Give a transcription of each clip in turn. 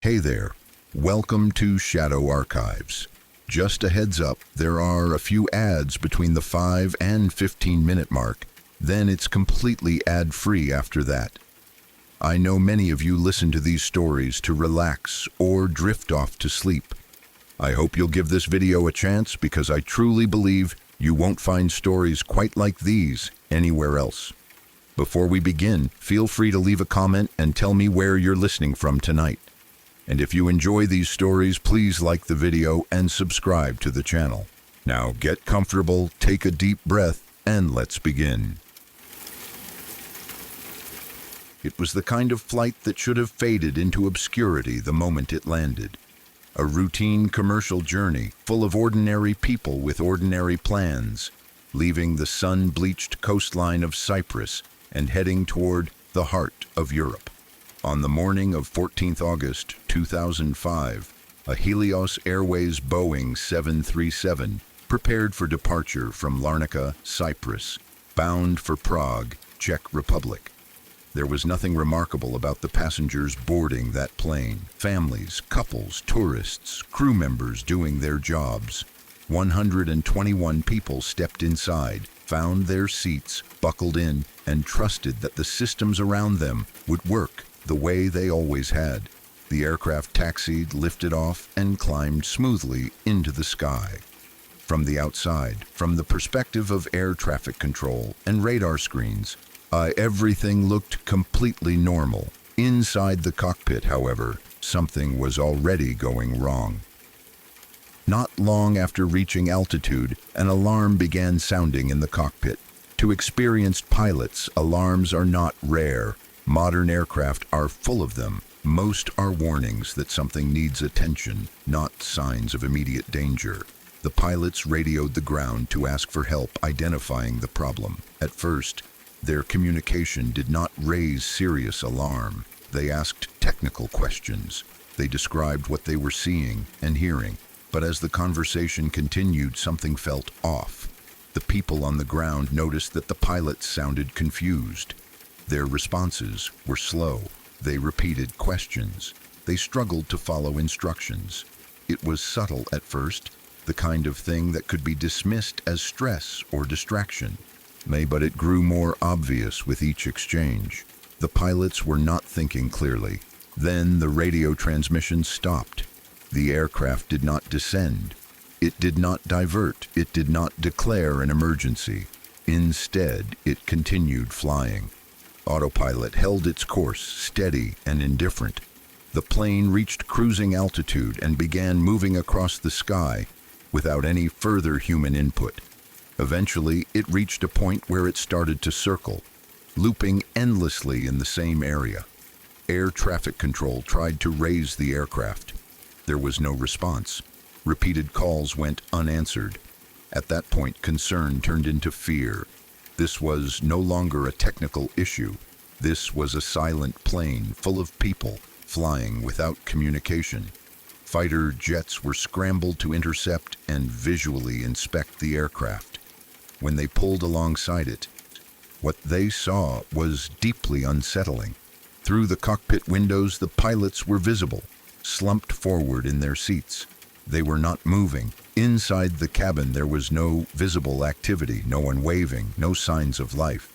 Hey there, welcome to Shadow Archives. Just a heads up, there are a few ads between the 5 and 15-minute mark, then it's completely ad-free after that. I know many of you listen to these stories to relax or drift off to sleep. I hope you'll give this video a chance because I truly believe you won't find stories quite like these anywhere else. Before we begin, feel free to leave a comment and tell me where you're listening from tonight. And if you enjoy these stories, please like the video and subscribe to the channel. Now get comfortable, take a deep breath, and let's begin. It was the kind of flight that should have faded into obscurity the moment it landed. A routine commercial journey full of ordinary people with ordinary plans, leaving the sun-bleached coastline of Cyprus and heading toward the heart of Europe. On the morning of 14th August 2005, a Helios Airways Boeing 737 prepared for departure from Larnaca, Cyprus, bound for Prague, Czech Republic. There was nothing remarkable about the passengers boarding that plane. Families, couples, tourists, crew members doing their jobs. 121 people stepped inside, found their seats, buckled in, and trusted that the systems around them would work the way they always had. The aircraft taxied, lifted off, and climbed smoothly into the sky. From the outside, from the perspective of air traffic control and radar screens, everything looked completely normal. Inside the cockpit, however, something was already going wrong. Not long after reaching altitude, an alarm began sounding in the cockpit. To experienced pilots, alarms are not rare. Modern aircraft are full of them. Most are warnings that something needs attention, not signs of immediate danger. The pilots radioed the ground to ask for help identifying the problem. At first, their communication did not raise serious alarm. They asked technical questions. They described what they were seeing and hearing. But as the conversation continued, something felt off. The people on the ground noticed that the pilots sounded confused. Their responses were slow. They repeated questions. They struggled to follow instructions. It was subtle at first, the kind of thing that could be dismissed as stress or distraction. But it grew more obvious with each exchange. The pilots were not thinking clearly. Then the radio transmission stopped. The aircraft did not descend. It did not divert. It did not declare an emergency. Instead, it continued flying. Autopilot held its course, steady and indifferent. The plane reached cruising altitude and began moving across the sky without any further human input. Eventually, it reached a point where it started to circle, looping endlessly in the same area. Air traffic control tried to raise the aircraft. There was no response. Repeated calls went unanswered. At that point, concern turned into fear. This was no longer a technical issue. This was a silent plane full of people, flying without communication. Fighter jets were scrambled to intercept and visually inspect the aircraft. When they pulled alongside it, what they saw was deeply unsettling. Through the cockpit windows, the pilots were visible, slumped forward in their seats. They were not moving. Inside the cabin, there was no visible activity, no one waving, no signs of life.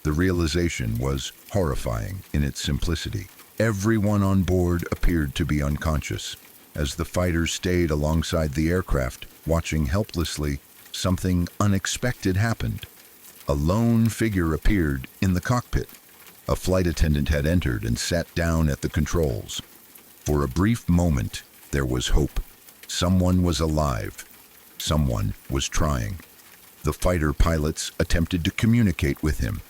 The realization was horrifying in its simplicity. Everyone on board appeared to be unconscious. As the fighters stayed alongside the aircraft, watching helplessly, something unexpected happened. A lone figure appeared in the cockpit. A flight attendant had entered and sat down at the controls. For a brief moment, there was hope. Someone was alive. Someone was trying. The fighter pilots attempted to communicate with him.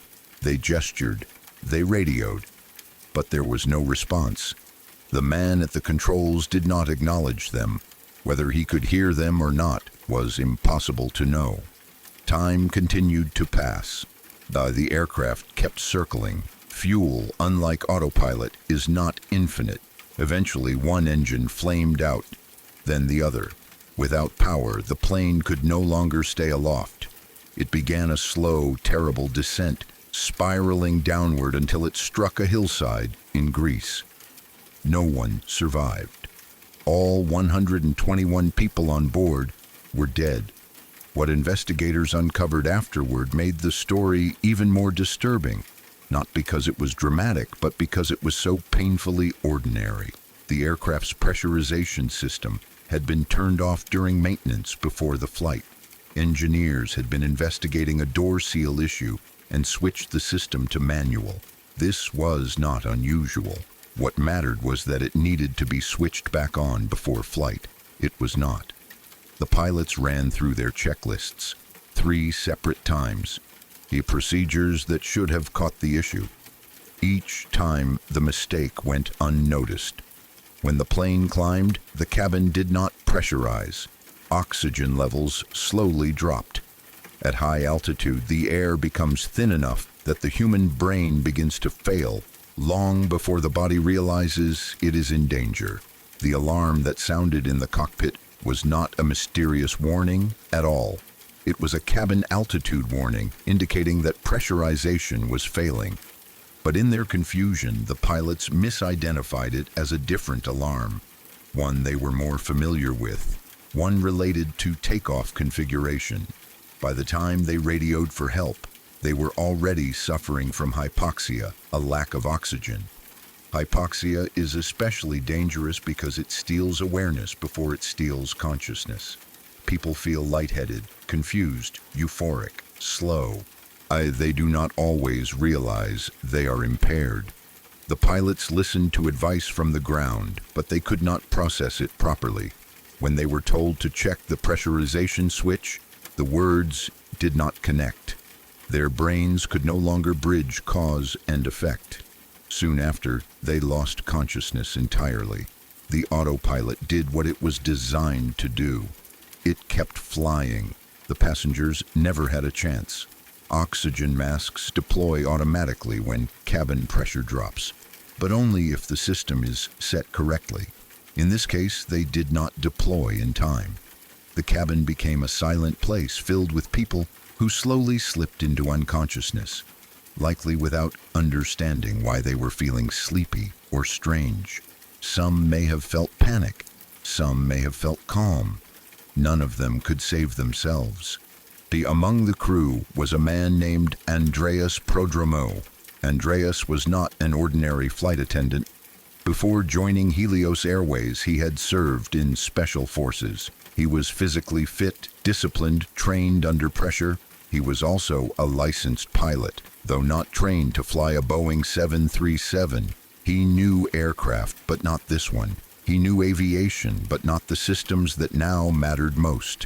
They gestured. They radioed. But there was no response. The man at the controls did not acknowledge them. Whether he could hear them or not was impossible to know. Time continued to pass. The aircraft kept circling. Fuel, unlike autopilot, is not infinite. Eventually, one engine flamed out, then the other. Without power, the plane could no longer stay aloft. It began a slow, terrible descent, spiraling downward until it struck a hillside in Greece. No one survived. All 121 people on board were dead. What investigators uncovered afterward made the story even more disturbing, not because it was dramatic, but because it was so painfully ordinary. The aircraft's pressurization system had been turned off during maintenance before the flight. Engineers had been investigating a door seal issue and switched the system to manual. This was not unusual. What mattered was that it needed to be switched back on before flight. It was not. The pilots ran through their checklists 3 separate times, the procedures that should have caught the issue. Each time, the mistake went unnoticed. When the plane climbed, the cabin did not pressurize. Oxygen levels slowly dropped. At high altitude, the air becomes thin enough that the human brain begins to fail long before the body realizes it is in danger. The alarm that sounded in the cockpit was not a mysterious warning at all. It was a cabin altitude warning indicating that pressurization was failing. But in their confusion, the pilots misidentified it as a different alarm, one they were more familiar with, one related to takeoff configuration. By the time they radioed for help, they were already suffering from hypoxia, a lack of oxygen. Hypoxia is especially dangerous because it steals awareness before it steals consciousness. People feel lightheaded, confused, euphoric, slow. They do not always realize they are impaired. The pilots listened to advice from the ground, but they could not process it properly. When they were told to check the pressurization switch, the words did not connect. Their brains could no longer bridge cause and effect. Soon after, they lost consciousness entirely. The autopilot did what it was designed to do. It kept flying. The passengers never had a chance. Oxygen masks deploy automatically when cabin pressure drops, but only if the system is set correctly. In this case, they did not deploy in time. The cabin became a silent place filled with people who slowly slipped into unconsciousness, likely without understanding why they were feeling sleepy or strange. Some may have felt panic. Some may have felt calm. None of them could save themselves. Among the crew was a man named Andreas Prodromo. Andreas was not an ordinary flight attendant. Before joining Helios Airways, he had served in special forces. He was physically fit, disciplined, trained under pressure. He was also a licensed pilot, though not trained to fly a Boeing 737. He knew aircraft, but not this one. He knew aviation, but not the systems that now mattered most.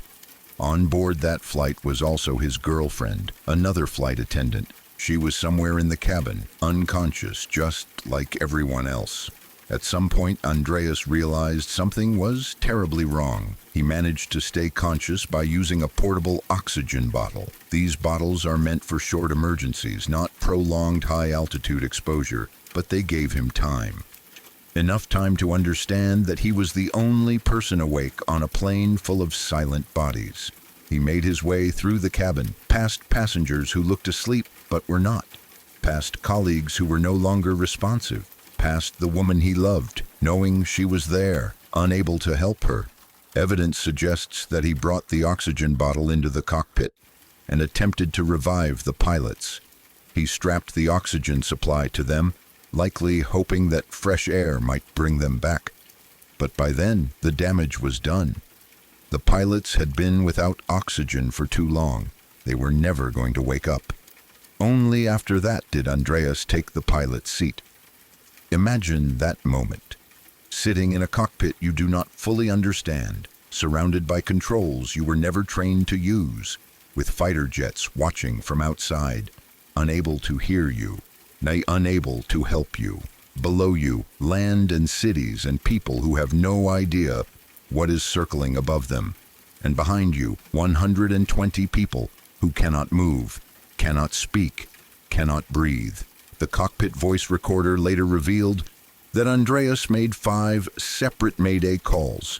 On board that flight was also his girlfriend, another flight attendant. She was somewhere in the cabin, unconscious, just like everyone else. At some point, Andreas realized something was terribly wrong. He managed to stay conscious by using a portable oxygen bottle. These bottles are meant for short emergencies, not prolonged high-altitude exposure, but they gave him time. Enough time to understand that he was the only person awake on a plane full of silent bodies. He made his way through the cabin, past passengers who looked asleep but were not, past colleagues who were no longer responsive, past the woman he loved, knowing she was there, unable to help her. Evidence suggests that he brought the oxygen bottle into the cockpit and attempted to revive the pilots. He strapped the oxygen supply to them, likely hoping that fresh air might bring them back. But by then, the damage was done. The pilots had been without oxygen for too long. They were never going to wake up. Only after that did Andreas take the pilot's seat. Imagine that moment. Sitting in a cockpit you do not fully understand, surrounded by controls you were never trained to use, with fighter jets watching from outside, unable to hear you, nay, unable to help you. Below you, land and cities and people who have no idea what is circling above them. And behind you, 120 people who cannot move, cannot speak, cannot breathe. The cockpit voice recorder later revealed that Andreas made 5 separate Mayday calls.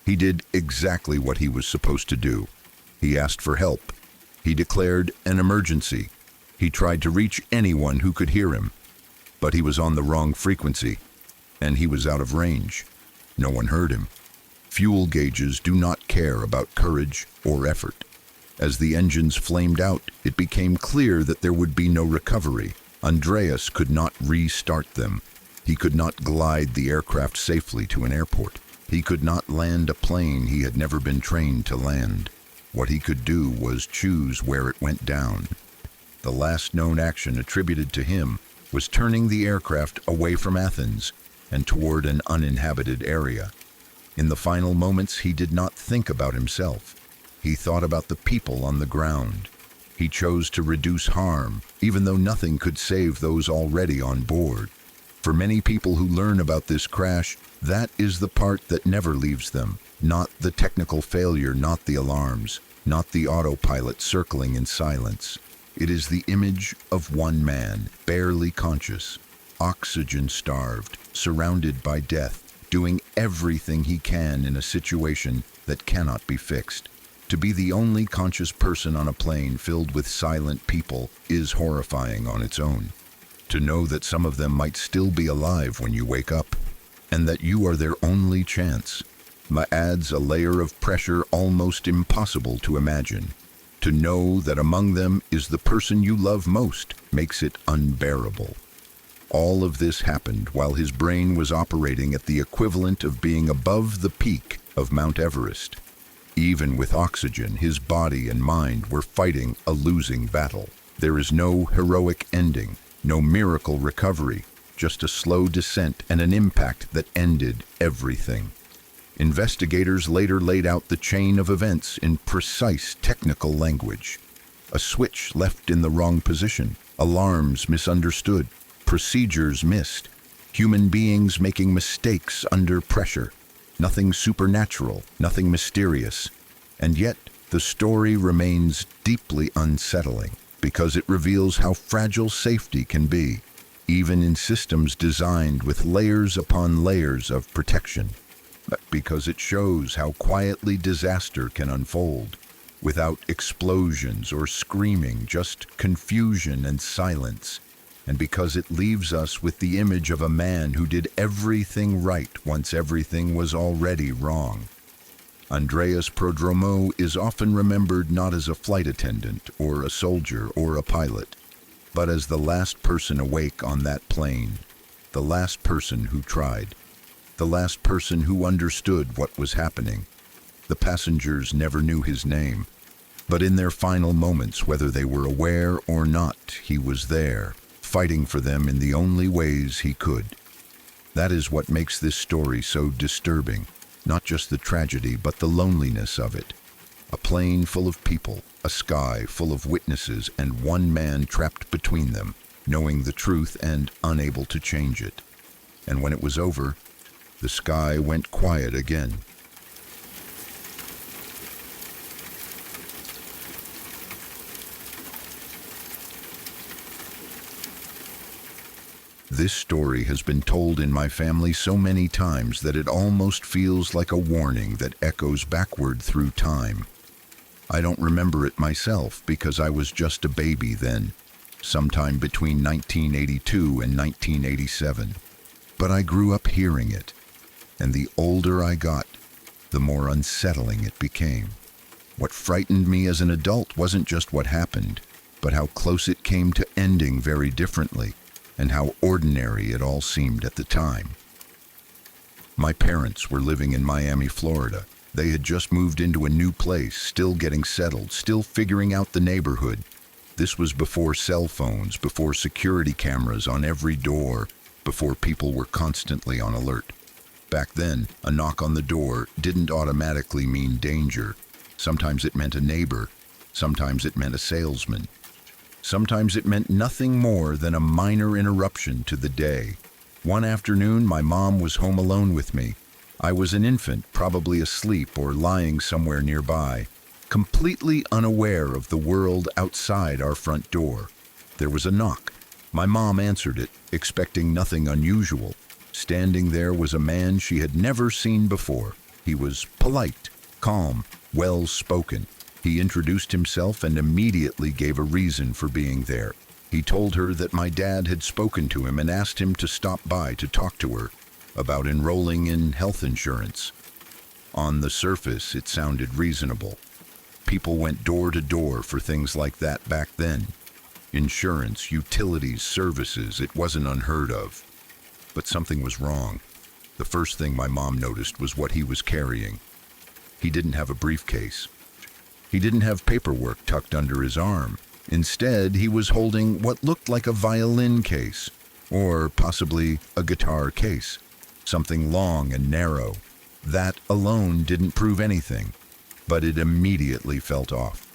He did exactly what he was supposed to do. He asked for help. He declared an emergency. He tried to reach anyone who could hear him, but he was on the wrong frequency. and he was out of range. No one heard him. Fuel gauges do not care about courage or effort. As the engines flamed out, it became clear that there would be no recovery. Andreas could not restart them. He could not glide the aircraft safely to an airport. He could not land a plane he had never been trained to land. What he could do was choose where it went down. The last known action attributed to him was turning the aircraft away from Athens and toward an uninhabited area. In the final moments, he did not think about himself. He thought about the people on the ground. He chose to reduce harm, even though nothing could save those already on board. For many people who learn about this crash, that is the part that never leaves them. Not the technical failure, not the alarms, not the autopilot circling in silence. It is the image of one man, barely conscious, oxygen-starved, surrounded by death, doing everything he can in a situation that cannot be fixed. To be the only conscious person on a plane filled with silent people is horrifying on its own. To know that some of them might still be alive when you wake up, and that you are their only chance, adds a layer of pressure almost impossible to imagine. To know that among them is the person you love most makes it unbearable. All of this happened while his brain was operating at the equivalent of being above the peak of Mount Everest. Even with oxygen, his body and mind were fighting a losing battle. There is no heroic ending, no miracle recovery, just a slow descent and an impact that ended everything. Investigators later laid out the chain of events in precise technical language. A switch left in the wrong position, alarms misunderstood, procedures missed, human beings making mistakes under pressure. Nothing supernatural, nothing mysterious. And yet, the story remains deeply unsettling because it reveals how fragile safety can be, even in systems designed with layers upon layers of protection. But because it shows how quietly disaster can unfold, without explosions or screaming, just confusion and silence. And because it leaves us with the image of a man who did everything right once everything was already wrong. Andreas Prodromou is often remembered not as a flight attendant or a soldier or a pilot, but as the last person awake on that plane, the last person who tried, the last person who understood what was happening. The passengers never knew his name, but in their final moments, whether they were aware or not, he was there, fighting for them in the only ways he could. That is what makes this story so disturbing, not just the tragedy, but the loneliness of it. A plane full of people, a sky full of witnesses, and one man trapped between them, knowing the truth and unable to change it. And when it was over, the sky went quiet again. This story has been told in my family so many times that it almost feels like a warning that echoes backward through time. I don't remember it myself because I was just a baby then, sometime between 1982 and 1987. But I grew up hearing it, and the older I got, the more unsettling it became. What frightened me as an adult wasn't just what happened, but how close it came to ending very differently, and how ordinary it all seemed at the time. My parents were living in Miami, Florida. They had just moved into a new place, still getting settled, still figuring out the neighborhood. This was before cell phones, before security cameras on every door, before people were constantly on alert. Back then, a knock on the door didn't automatically mean danger. Sometimes it meant a neighbor. Sometimes it meant a salesman. Sometimes it meant nothing more than a minor interruption to the day. One afternoon, my mom was home alone with me. I was an infant, probably asleep or lying somewhere nearby, completely unaware of the world outside our front door. There was a knock. My mom answered it, expecting nothing unusual. Standing there was a man she had never seen before. He was polite, calm, well-spoken. He introduced himself and immediately gave a reason for being there. He told her that my dad had spoken to him and asked him to stop by to talk to her. about enrolling in health insurance. On the surface, it sounded reasonable. People went door to door for things like that back then. Insurance, utilities, services, it wasn't unheard of. But something was wrong. The first thing my mom noticed was what he was carrying. He didn't have a briefcase. He didn't have paperwork tucked under his arm. Instead, he was holding what looked like a violin case, or possibly a guitar case. Something long and narrow. That alone didn't prove anything, but it immediately felt off.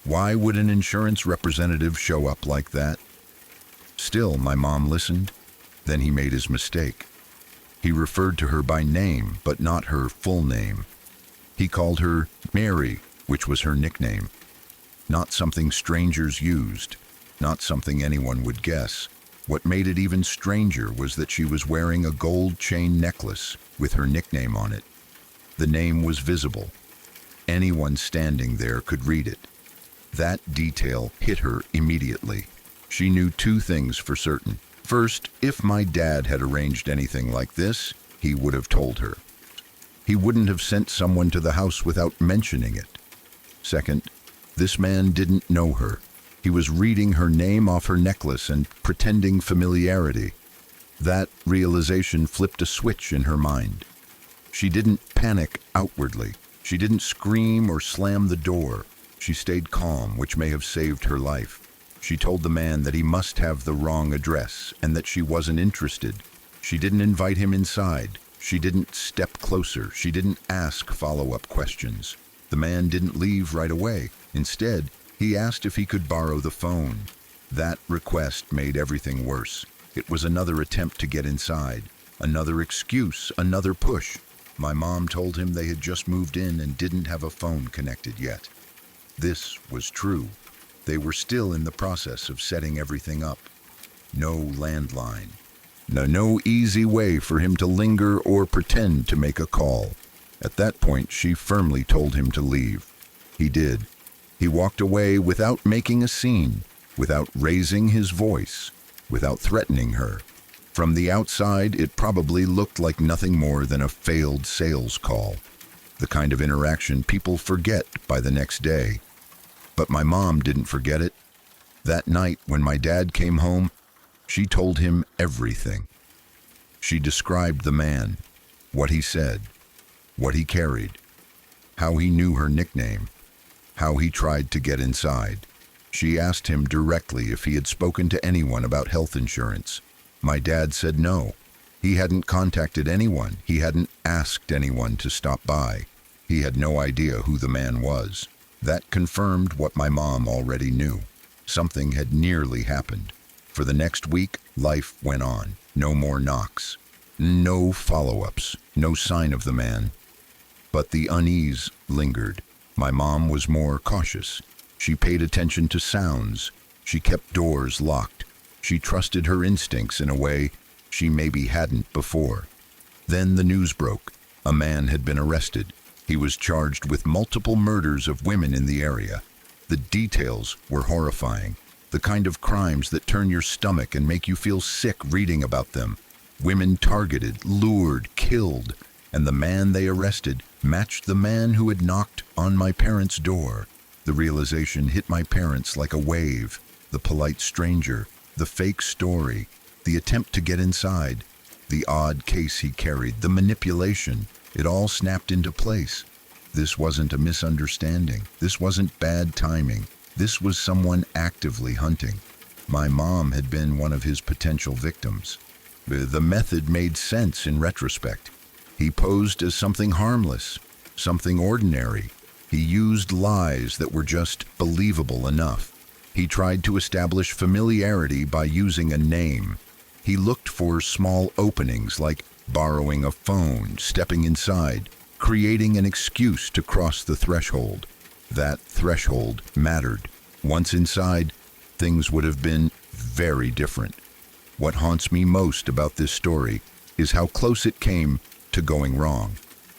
Why would an insurance representative show up like that? Still, my mom listened. Then he made his mistake. He referred to her by name, but not her full name. He called her Mary, which was her nickname. Not something strangers used, not something anyone would guess. What made it even stranger was that she was wearing a gold chain necklace with her nickname on it. The name was visible. Anyone standing there could read it. That detail hit her immediately. She knew two things for certain. First, if my dad had arranged anything like this, he would have told her. He wouldn't have sent someone to the house without mentioning it. Second, this man didn't know her. He was reading her name off her necklace and pretending familiarity. That realization flipped a switch in her mind. She didn't panic outwardly. She didn't scream or slam the door. She stayed calm, which may have saved her life. She told the man that he must have the wrong address and that she wasn't interested. She didn't invite him inside. She didn't step closer. She didn't ask follow-up questions. The man didn't leave right away. Instead, he asked if he could borrow the phone. That request made everything worse. It was another attempt to get inside, another excuse, another push. My mom told him they had just moved in and didn't have a phone connected yet. This was true. They were still in the process of setting everything up. No landline. No easy way for him to linger or pretend to make a call. At that point, she firmly told him to leave. He did. He walked away without making a scene, without raising his voice, without threatening her. From the outside, it probably looked like nothing more than a failed sales call, the kind of interaction people forget by the next day. But my mom didn't forget it. That night, when my dad came home, she told him everything. She described the man, what he said, what he carried, how he knew her nickname, how he tried to get inside. She asked him directly if he had spoken to anyone about health insurance. My dad said no. He hadn't contacted anyone. He hadn't asked anyone to stop by. He had no idea who the man was. That confirmed what my mom already knew. Something had nearly happened. For the next week, life went on. No more knocks. No follow-ups. No sign of the man. But the unease lingered. My mom was more cautious. She paid attention to sounds. She kept doors locked. She trusted her instincts in a way she maybe hadn't before. Then the news broke. A man had been arrested. He was charged with multiple murders of women in the area. The details were horrifying. The kind of crimes that turn your stomach and make you feel sick reading about them. Women targeted, lured, killed. And the man they arrested matched the man who had knocked on my parents' door. The realization hit my parents like a wave. The polite stranger, the fake story, the attempt to get inside, the odd case he carried, the manipulation, it all snapped into place. This wasn't a misunderstanding. This wasn't bad timing. This was someone actively hunting. My mom had been one of his potential victims. The method made sense in retrospect. He posed as something harmless, something ordinary. He used lies that were just believable enough. He tried to establish familiarity by using a name. He looked for small openings like borrowing a phone, stepping inside, creating an excuse to cross the threshold. That threshold mattered. Once inside, things would have been very different. What haunts me most about this story is how close it came to going wrong.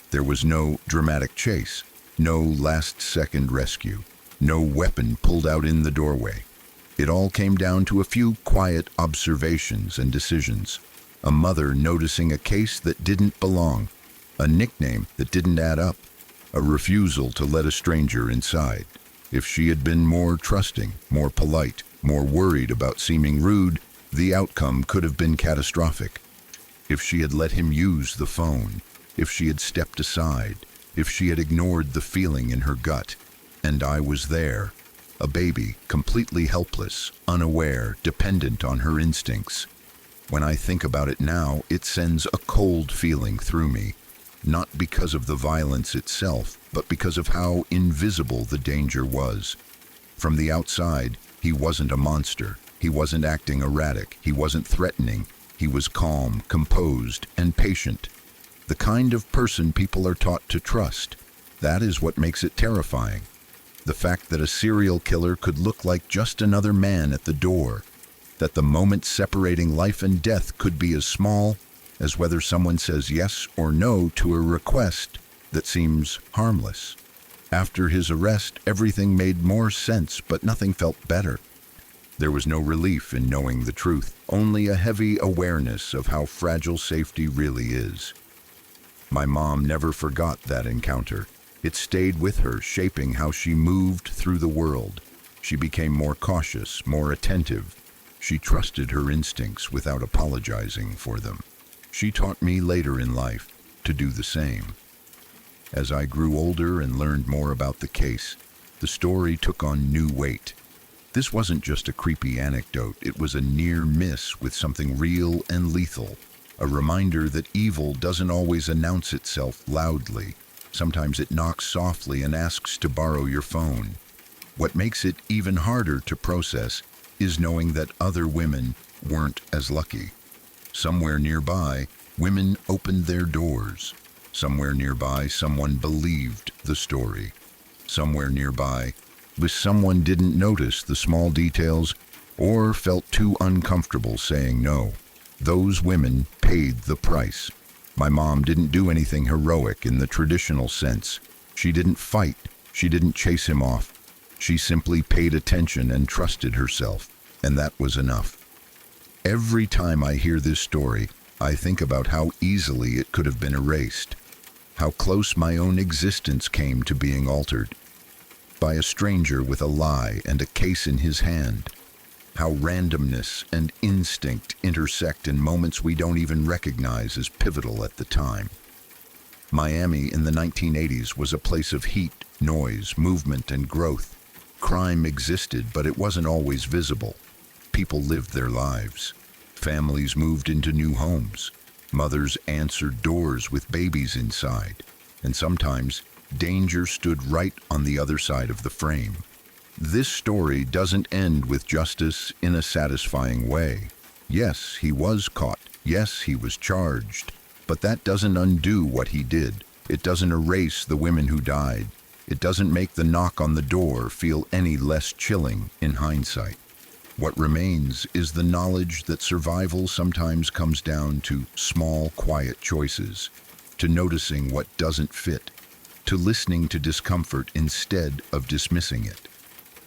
There was no dramatic chase, no last-second rescue, no weapon pulled out in the doorway. It all came down to a few quiet observations and decisions. a mother noticing a case that didn't belong, a nickname that didn't add up, a refusal to let a stranger inside. If she had been more trusting, more polite, more worried about seeming rude, the outcome could have been catastrophic. If she had let him use the phone, if she had stepped aside, if she had ignored the feeling in her gut. And I was there, a baby, completely helpless, unaware, dependent on her instincts. When I think about it now, it sends a cold feeling through me, not because of the violence itself, but because of how invisible the danger was. From the outside, he wasn't a monster. He wasn't acting erratic. He wasn't threatening. He was calm, composed, and patient. The kind of person people are taught to trust. That is what makes it terrifying. The fact that a serial killer could look like just another man at the door. That the moment separating life and death could be as small as whether someone says yes or no to a request that seems harmless. After his arrest, everything made more sense, but nothing felt better. There was no relief in knowing the truth, only a heavy awareness of how fragile safety really is. My mom never forgot that encounter. It stayed with her, shaping how she moved through the world. She became more cautious, more attentive. She trusted her instincts without apologizing for them. She taught me later in life to do the same. As I grew older and learned more about the case, the story took on new weight. This wasn't just a creepy anecdote, it was a near miss with something real and lethal. A reminder that evil doesn't always announce itself loudly. Sometimes it knocks softly and asks to borrow your phone. What makes it even harder to process is knowing that other women weren't as lucky. Somewhere nearby, women opened their doors. Somewhere nearby, someone believed the story. Somewhere nearby, someone didn't notice the small details or felt too uncomfortable saying no. Those women paid the price. My mom didn't do anything heroic in the traditional sense. She didn't fight. She didn't chase him off. She simply paid attention and trusted herself, and that was enough. Every time I hear this story, I think about how easily it could have been erased, how close my own existence came to being altered by a stranger with a lie and a case in his hand, how randomness and instinct intersect in moments we don't even recognize as pivotal at the time. Miami in the 1980s was a place of heat, noise, movement, and growth. Crime existed, but it wasn't always visible. People lived their lives. Families moved into new homes. Mothers answered doors with babies inside. And sometimes, danger stood right on the other side of the frame. This story doesn't end with justice in a satisfying way. Yes, he was caught. Yes, he was charged. But that doesn't undo what he did. It doesn't erase the women who died. It doesn't make the knock on the door feel any less chilling in hindsight. What remains is the knowledge that survival sometimes comes down to small, quiet choices, to noticing what doesn't fit, to listening to discomfort instead of dismissing it.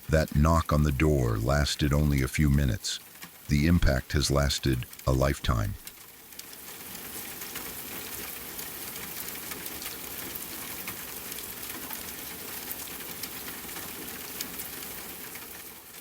That knock on the door lasted only a few minutes. The impact has lasted a lifetime.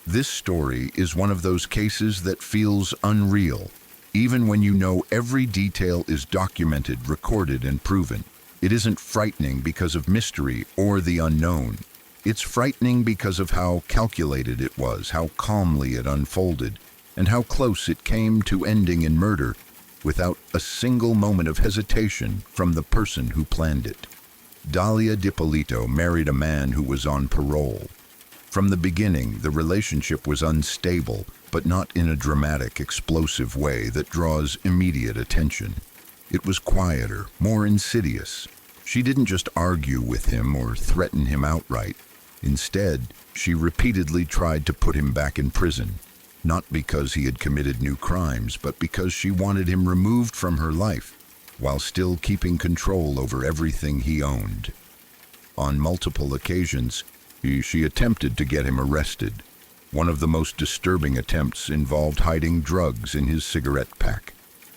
This story is one of those cases that feels unreal, even when you know every detail is documented, recorded, and proven. It isn't frightening because of mystery or the unknown. It's frightening because of how calculated it was, how calmly it unfolded, and how close it came to ending in murder without a single moment of hesitation from the person who planned it. Dalia D'Ippolito married a man who was on parole. From the beginning, the relationship was unstable, but not in a dramatic, explosive way that draws immediate attention. It was quieter, more insidious. She didn't just argue with him or threaten him outright. Instead, she repeatedly tried to put him back in prison, not because he had committed new crimes, but because she wanted him removed from her life, while still keeping control over everything he owned. On multiple occasions, she attempted to get him arrested. One of the most disturbing attempts involved hiding drugs in his cigarette pack.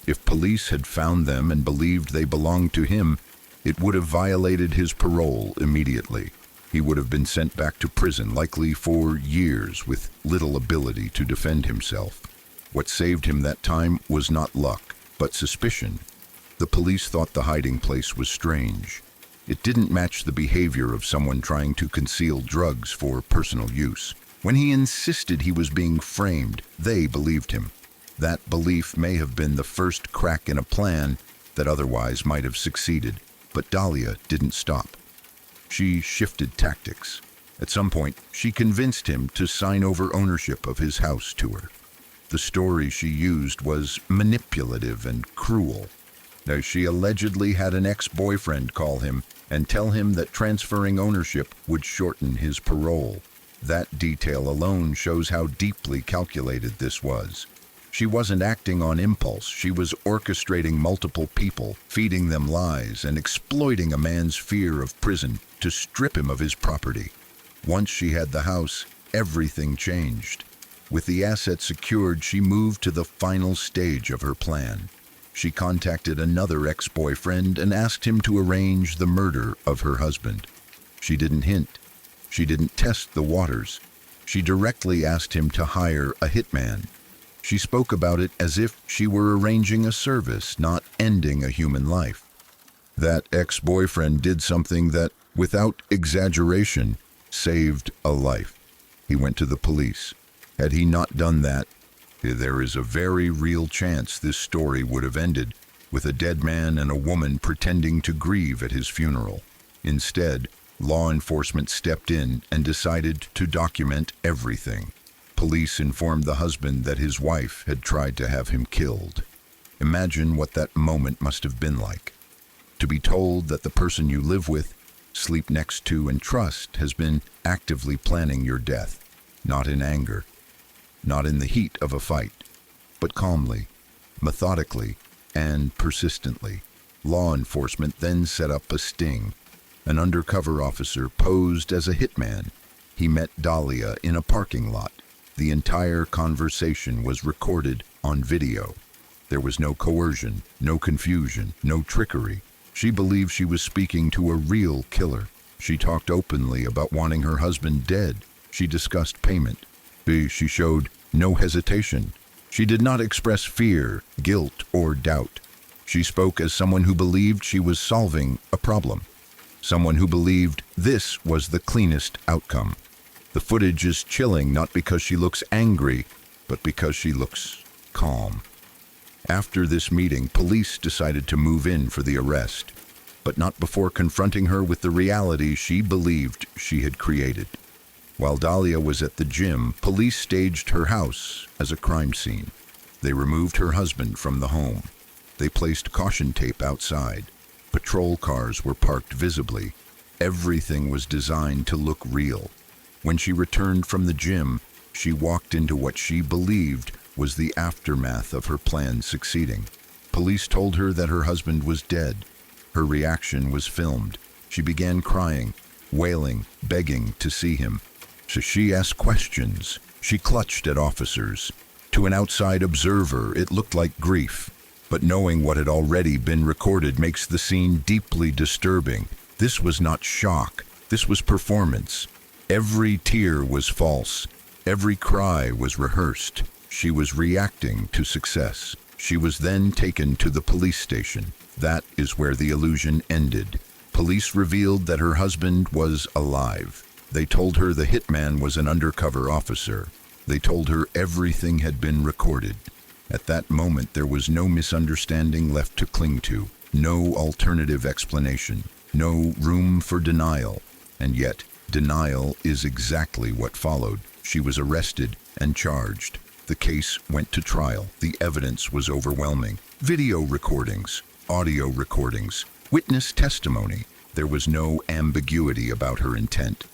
If police had found them and believed they belonged to him, it would have violated his parole immediately. He would have been sent back to prison, likely for years, with little ability to defend himself. What saved him that time was not luck, but suspicion. The police thought the hiding place was strange. It didn't match the behavior of someone trying to conceal drugs for personal use. When he insisted he was being framed, they believed him. That belief may have been the first crack in a plan that otherwise might have succeeded, but Dahlia didn't stop. She shifted tactics. At some point, she convinced him to sign over ownership of his house to her. The story she used was manipulative and cruel. Now, she allegedly had an ex-boyfriend call him and tell him that transferring ownership would shorten his parole. That detail alone shows how deeply calculated this was. She wasn't acting on impulse. She was orchestrating multiple people, feeding them lies, and exploiting a man's fear of prison to strip him of his property. Once she had the house, everything changed. With the asset secured, she moved to the final stage of her plan. She contacted another ex-boyfriend and asked him to arrange the murder of her husband. She didn't hint. She didn't test the waters. She directly asked him to hire a hitman. She spoke about it as if she were arranging a service, not ending a human life. That ex-boyfriend did something that, without exaggeration, saved a life. He went to the police. Had he not done that, there is a very real chance this story would have ended with a dead man and a woman pretending to grieve at his funeral. Instead, law enforcement stepped in and decided to document everything. Police informed the husband that his wife had tried to have him killed. Imagine what that moment must have been like. To be told that the person you live with, sleep next to, and trust has been actively planning your death, not in anger, not in the heat of a fight, but calmly, methodically, and persistently. Law enforcement then set up a sting. An undercover officer posed as a hitman. He met Dahlia in a parking lot. The entire conversation was recorded on video. There was no coercion, no confusion, no trickery. She believed she was speaking to a real killer. She talked openly about wanting her husband dead. She discussed payment. She showed no hesitation. She did not express fear, guilt, or doubt. She spoke as someone who believed she was solving a problem. Someone who believed this was the cleanest outcome. The footage is chilling not because she looks angry, but because she looks calm. After this meeting, police decided to move in for the arrest, but not before confronting her with the reality she believed she had created. While Dahlia was at the gym, police staged her house as a crime scene. They removed her husband from the home. They placed caution tape outside. Patrol cars were parked visibly. Everything was designed to look real. When she returned from the gym, she walked into what she believed was the aftermath of her plan succeeding. Police told her that her husband was dead. Her reaction was filmed. She began crying, wailing, begging to see him. So she asked questions. She clutched at officers. To an outside observer, it looked like grief. But knowing what had already been recorded makes the scene deeply disturbing. This was not shock. This was performance. Every tear was false. Every cry was rehearsed. She was reacting to success. She was then taken to the police station. That is where the illusion ended. Police revealed that her husband was alive. They told her the hitman was an undercover officer. They told her everything had been recorded. At that moment, there was no misunderstanding left to cling to, no alternative explanation, no room for denial. And yet, denial is exactly what followed. She was arrested and charged. The case went to trial. The evidence was overwhelming. Video recordings, audio recordings, witness testimony. There was no ambiguity about her intent.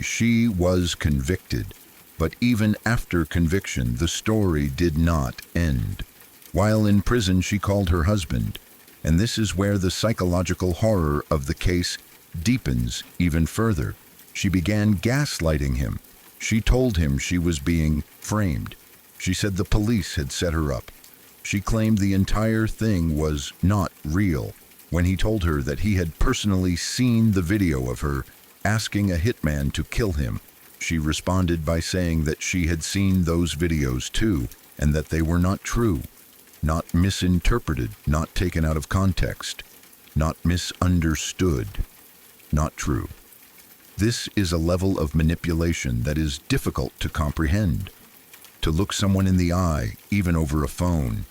She was convicted. But even after conviction, the story did not end. While in prison, she called her husband. And this is where the psychological horror of the case deepens even further. She began gaslighting him. She told him she was being framed. She said the police had set her up. She claimed the entire thing was not real. When he told her that he had personally seen the video of her asking a hitman to kill him, she responded by saying that she had seen those videos too, and that they were not true, not misinterpreted, not taken out of context, not misunderstood, not true. This is a level of manipulation that is difficult to comprehend. To look someone in the eye, even over a phone,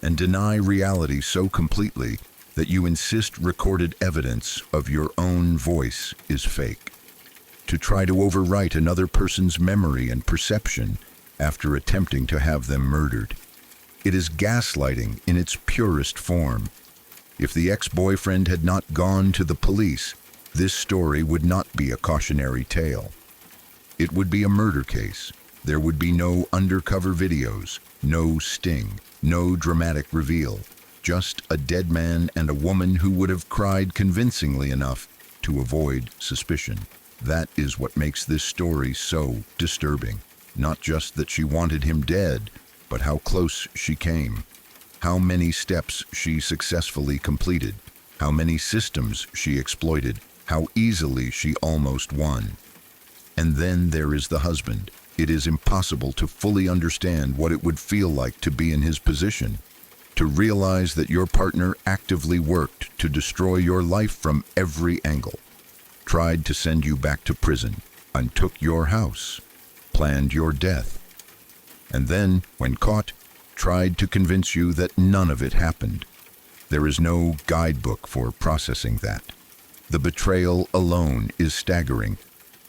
and deny reality so completely that you insist recorded evidence of your own voice is fake. To try to overwrite another person's memory and perception after attempting to have them murdered. It is gaslighting in its purest form. If the ex-boyfriend had not gone to the police, this story would not be a cautionary tale. It would be a murder case. There would be no undercover videos, no sting, no dramatic reveal, just a dead man and a woman who would have cried convincingly enough to avoid suspicion. That is what makes this story so disturbing. Not just that she wanted him dead, but how close she came. How many steps she successfully completed. How many systems she exploited. How easily she almost won. And then there is the husband. It is impossible to fully understand what it would feel like to be in his position. To realize that your partner actively worked to destroy your life from every angle. Tried to send you back to prison, and took your house, planned your death, and then, when caught, tried to convince you that none of it happened. There is no guidebook for processing that. The betrayal alone is staggering,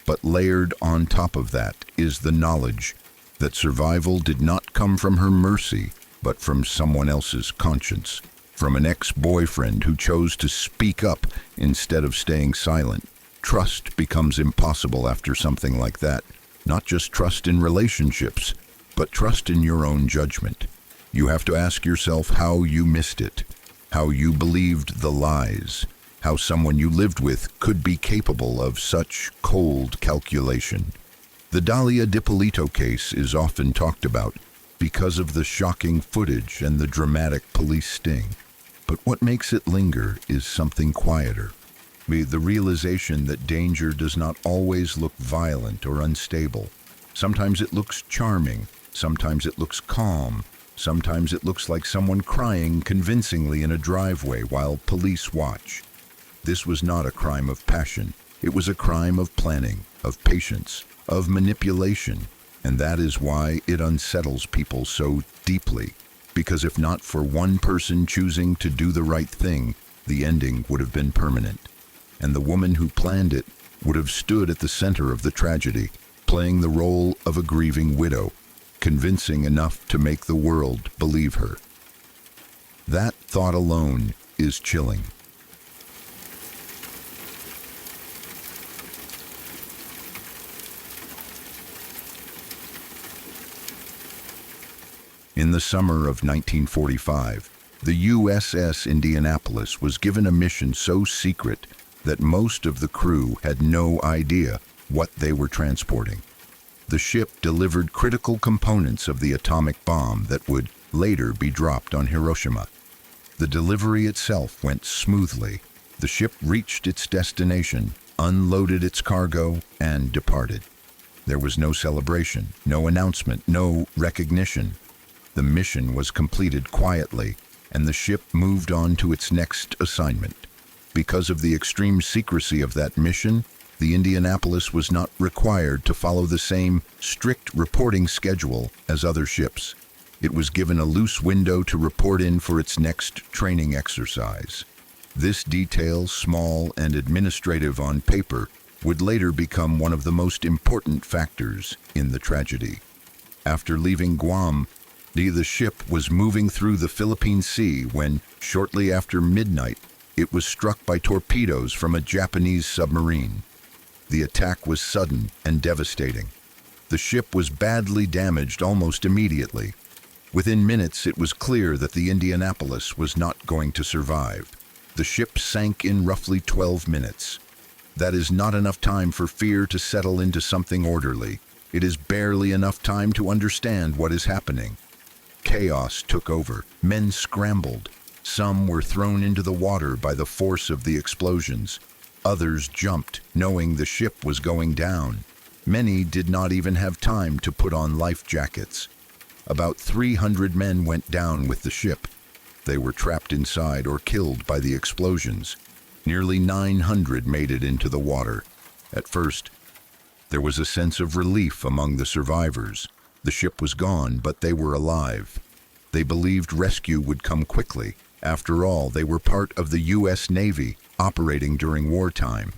but layered on top of that is the knowledge that survival did not come from her mercy, but from someone else's conscience, from an ex-boyfriend who chose to speak up instead of staying silent. Trust becomes impossible after something like that. Not just trust in relationships, but trust in your own judgment. You have to ask yourself how you missed it, how you believed the lies, how someone you lived with could be capable of such cold calculation. The Dalia D'Ippolito case is often talked about because of the shocking footage and the dramatic police sting. But what makes it linger is something quieter. The realization that danger does not always look violent or unstable. Sometimes it looks charming, sometimes it looks calm, sometimes it looks like someone crying convincingly in a driveway while police watch. This was not a crime of passion. It was a crime of planning, of patience, of manipulation, and that is why it unsettles people so deeply. Because if not for one person choosing to do the right thing, the ending would have been permanent. And the woman who planned it would have stood at the center of the tragedy, playing the role of a grieving widow, convincing enough to make the world believe her. That thought alone is chilling. In the summer of 1945, the USS Indianapolis was given a mission so secret that most of the crew had no idea what they were transporting. The ship delivered critical components of the atomic bomb that would later be dropped on Hiroshima. The delivery itself went smoothly. The ship reached its destination, unloaded its cargo, and departed. There was no celebration, no announcement, no recognition. The mission was completed quietly, and the ship moved on to its next assignment. Because of the extreme secrecy of that mission, the Indianapolis was not required to follow the same strict reporting schedule as other ships. It was given a loose window to report in for its next training exercise. This detail, small and administrative on paper, would later become one of the most important factors in the tragedy. After leaving Guam, the ship was moving through the Philippine Sea when, shortly after midnight, it was struck by torpedoes from a Japanese submarine. The attack was sudden and devastating. The ship was badly damaged almost immediately. Within minutes, it was clear that the Indianapolis was not going to survive. The ship sank in roughly 12 minutes. That is not enough time for fear to settle into something orderly. It is barely enough time to understand what is happening. Chaos took over. Men scrambled. Some were thrown into the water by the force of the explosions. Others jumped, knowing the ship was going down. Many did not even have time to put on life jackets. About 300 men went down with the ship. They were trapped inside or killed by the explosions. Nearly 900 made it into the water. At first, there was a sense of relief among the survivors. The ship was gone, but they were alive. They believed rescue would come quickly. After all, they were part of the U.S. Navy, operating during wartime.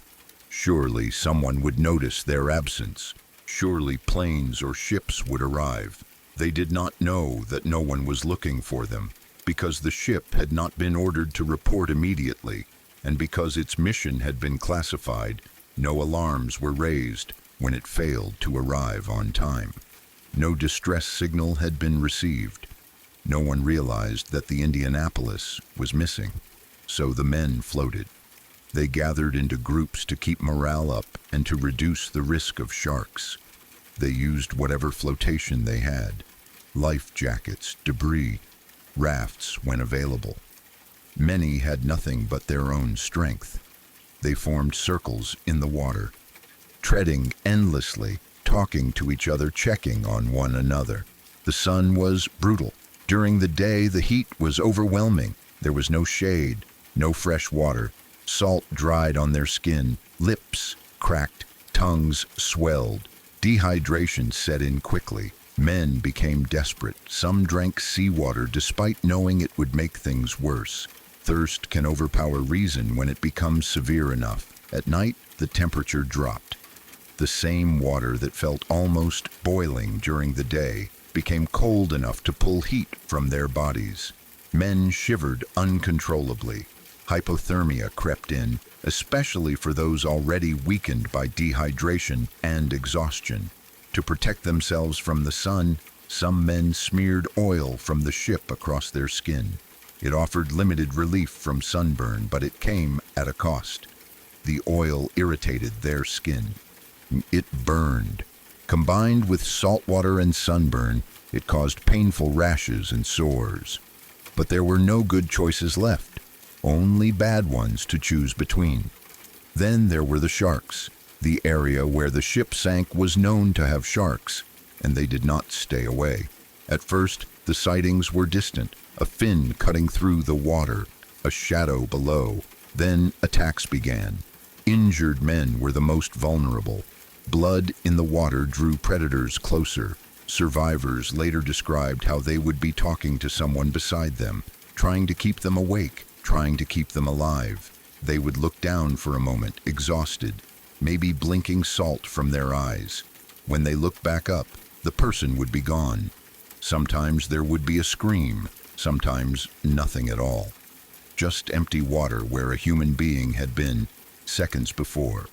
Surely someone would notice their absence. Surely planes or ships would arrive. They did not know that no one was looking for them, because the ship had not been ordered to report immediately, and because its mission had been classified. No alarms were raised when it failed to arrive on time. No distress signal had been received. No one realized that the Indianapolis was missing, so the men floated. They gathered into groups to keep morale up and to reduce the risk of sharks. They used whatever flotation they had: life jackets, debris, rafts when available. Many had nothing but their own strength. They formed circles in the water, treading endlessly, talking to each other, checking on one another. The sun was brutal. During the day, the heat was overwhelming. There was no shade, no fresh water. Salt dried on their skin, lips cracked, tongues swelled. Dehydration set in quickly. Men became desperate. Some drank seawater despite knowing it would make things worse. Thirst can overpower reason when it becomes severe enough. At night, the temperature dropped. The same water that felt almost boiling during the day became cold enough to pull heat from their bodies. Men shivered uncontrollably. Hypothermia crept in, especially for those already weakened by dehydration and exhaustion. To protect themselves from the sun, some men smeared oil from the ship across their skin. It offered limited relief from sunburn, but it came at a cost. The oil irritated their skin. It burned. Combined with salt water and sunburn, it caused painful rashes and sores. But there were no good choices left, only bad ones to choose between. Then there were the sharks. The area where the ship sank was known to have sharks, and they did not stay away. At first, the sightings were distant, a fin cutting through the water, a shadow below. Then attacks began. Injured men were the most vulnerable. Blood in the water drew predators closer. Survivors later described how they would be talking to someone beside them, trying to keep them awake, trying to keep them alive. They would look down for a moment, exhausted, maybe blinking salt from their eyes. When they looked back up, the person would be gone. Sometimes there would be a scream, sometimes nothing at all. Just empty water where a human being had been seconds before.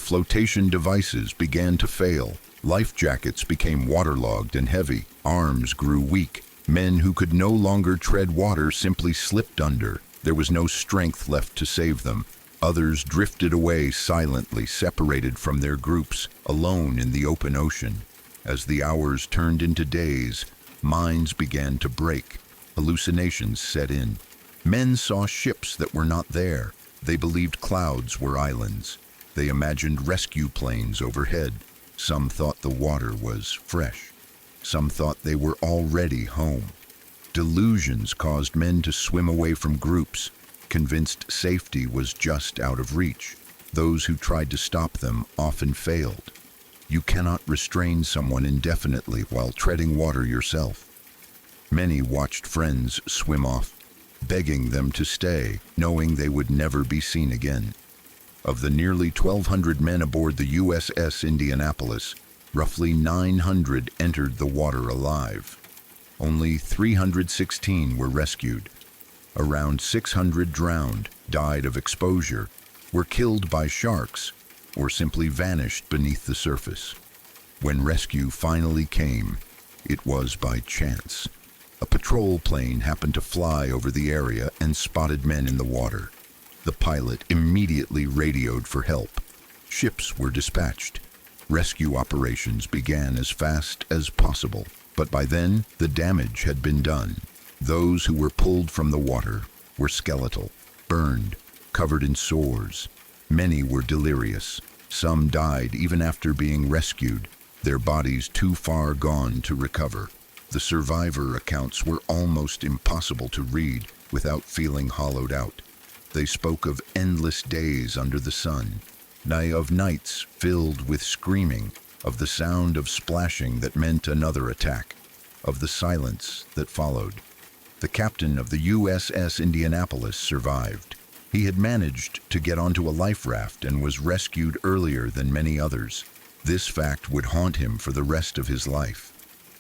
Flotation devices began to fail. Life jackets became waterlogged and heavy. Arms grew weak. Men who could no longer tread water simply slipped under. There was no strength left to save them. Others drifted away silently, separated from their groups, alone in the open ocean. As the hours turned into days, minds began to break. Hallucinations set in. Men saw ships that were not there. They believed clouds were islands. They imagined rescue planes overhead. Some thought the water was fresh. Some thought they were already home. Delusions caused men to swim away from groups, convinced safety was just out of reach. Those who tried to stop them often failed. You cannot restrain someone indefinitely while treading water yourself. Many watched friends swim off, begging them to stay, knowing they would never be seen again. Of the nearly 1,200 men aboard the USS Indianapolis, roughly 900 entered the water alive. Only 316 were rescued. Around 600 drowned, died of exposure, were killed by sharks, or simply vanished beneath the surface. When rescue finally came, it was by chance. A patrol plane happened to fly over the area and spotted men in the water. The pilot immediately radioed for help. Ships were dispatched. Rescue operations began as fast as possible. But by then, the damage had been done. Those who were pulled from the water were skeletal, burned, covered in sores. Many were delirious. Some died even after being rescued, their bodies too far gone to recover. The survivor accounts were almost impossible to read without feeling hollowed out. They spoke of endless days under the sun, of nights filled with screaming, of the sound of splashing that meant another attack, of the silence that followed. The captain of the USS Indianapolis survived. He had managed to get onto a life raft and was rescued earlier than many others. This fact would haunt him for the rest of his life.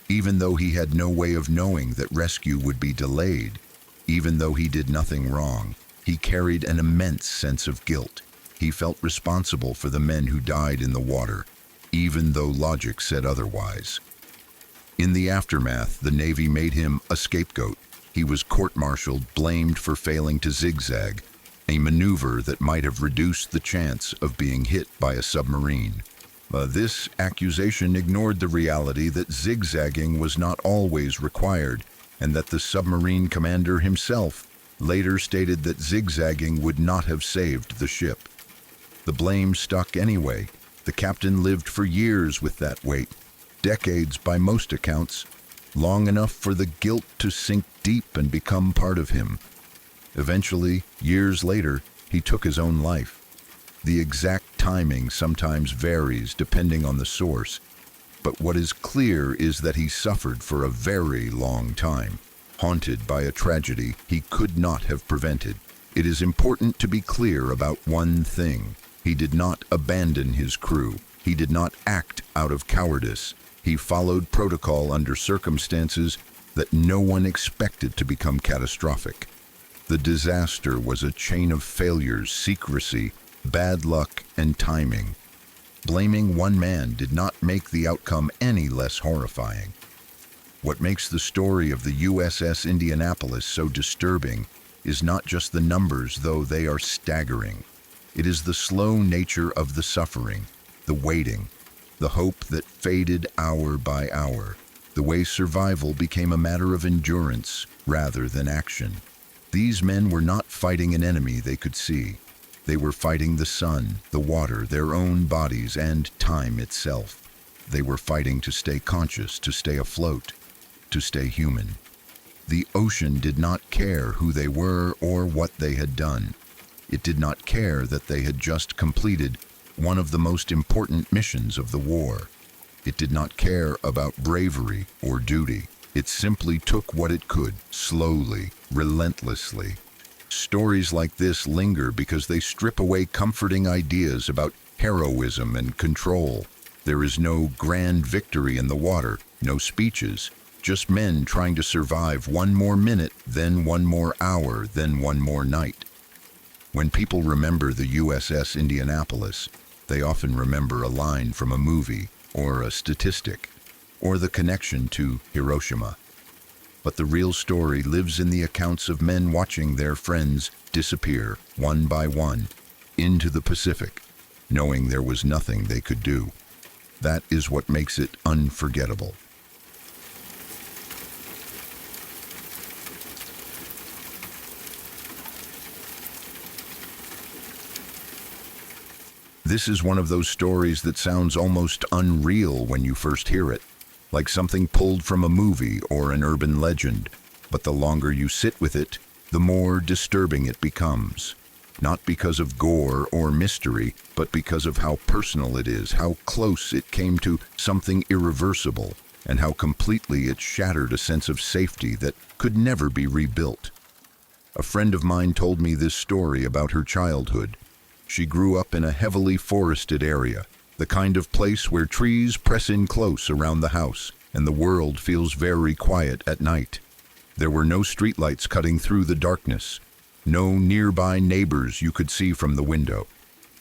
Even though he had no way of knowing that rescue would be delayed, even though he did nothing wrong, he carried an immense sense of guilt. He felt responsible for the men who died in the water, even though logic said otherwise. In the aftermath, the Navy made him a scapegoat. He was court-martialed, blamed for failing to zigzag, a maneuver that might have reduced the chance of being hit by a submarine. This accusation ignored the reality that zigzagging was not always required, and that the submarine commander himself later stated that zigzagging would not have saved the ship. The blame stuck anyway. The captain lived for years with that weight, decades by most accounts, long enough for the guilt to sink deep and become part of him. Eventually, years later, he took his own life. The exact timing sometimes varies depending on the source, but what is clear is that he suffered for a very long time, haunted by a tragedy he could not have prevented. It is important to be clear about one thing. He did not abandon his crew. He did not act out of cowardice. He followed protocol under circumstances that no one expected to become catastrophic. The disaster was a chain of failures, secrecy, bad luck, and timing. Blaming one man did not make the outcome any less horrifying. What makes the story of the USS Indianapolis so disturbing is not just the numbers, though they are staggering. It is the slow nature of the suffering, the waiting, the hope that faded hour by hour, the way survival became a matter of endurance rather than action. These men were not fighting an enemy they could see. They were fighting the sun, the water, their own bodies, and time itself. They were fighting to stay conscious, to stay afloat, to stay human. The ocean did not care who they were or what they had done. It did not care that they had just completed one of the most important missions of the war. It did not care about bravery or duty. It simply took what it could, slowly, relentlessly. Stories like this linger because they strip away comforting ideas about heroism and control. There is no grand victory in the water, no speeches, just men trying to survive one more minute, then one more hour, then one more night. When people remember the USS Indianapolis, they often remember a line from a movie or a statistic, or the connection to Hiroshima. But the real story lives in the accounts of men watching their friends disappear, one by one, into the Pacific, knowing there was nothing they could do. That is what makes it unforgettable. This is one of those stories that sounds almost unreal when you first hear it, like something pulled from a movie or an urban legend. But the longer you sit with it, the more disturbing it becomes. Not because of gore or mystery, but because of how personal it is, how close it came to something irreversible, and how completely it shattered a sense of safety that could never be rebuilt. A friend of mine told me this story about her childhood. She grew up in a heavily forested area, the kind of place where trees press in close around the house, and the world feels very quiet at night. There were no streetlights cutting through the darkness, no nearby neighbors you could see from the window,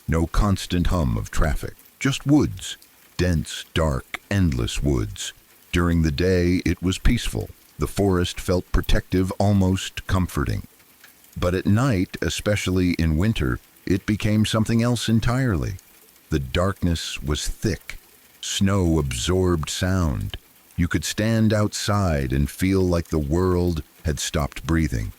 no constant hum of traffic, just woods, dense, dark, endless woods. During the day, it was peaceful. The forest felt protective, almost comforting. But at night, especially in winter, it became something else entirely. The darkness was thick. Snow absorbed sound. You could stand outside and feel like the world had stopped breathing.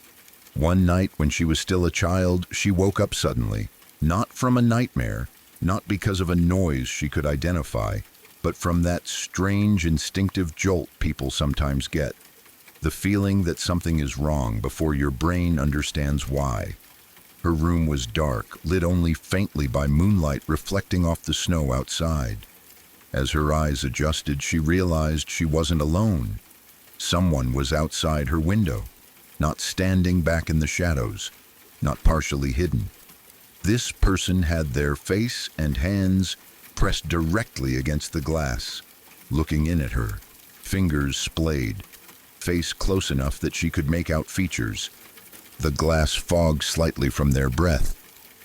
One night when she was still a child, she woke up suddenly, not from a nightmare, not because of a noise she could identify, but from that strange instinctive jolt people sometimes get. The feeling that something is wrong before your brain understands why. Her room was dark, lit only faintly by moonlight reflecting off the snow outside. As her eyes adjusted, she realized she wasn't alone. Someone was outside her window, not standing back in the shadows, not partially hidden. This person had their face and hands pressed directly against the glass, looking in at her, fingers splayed, face close enough that she could make out features. The glass fogged slightly from their breath.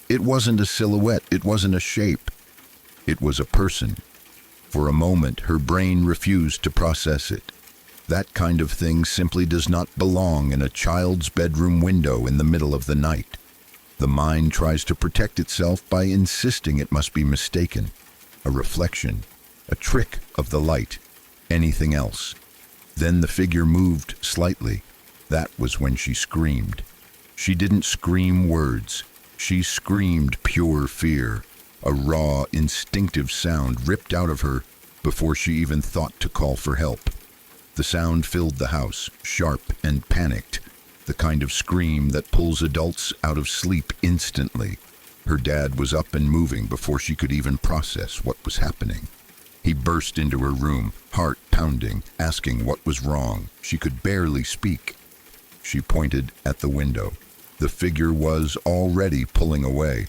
It wasn't a silhouette, it wasn't a shape. It was a person. For a moment, her brain refused to process it. That kind of thing simply does not belong in a child's bedroom window in the middle of the night. The mind tries to protect itself by insisting it must be mistaken, a reflection, a trick of the light, anything else. Then the figure moved slightly. That was when she screamed. She didn't scream words. She screamed pure fear, a raw, instinctive sound ripped out of her before she even thought to call for help. The sound filled the house, sharp and panicked, the kind of scream that pulls adults out of sleep instantly. Her dad was up and moving before she could even process what was happening. He burst into her room, heart pounding, asking what was wrong. She could barely speak. She pointed at the window. The figure was already pulling away.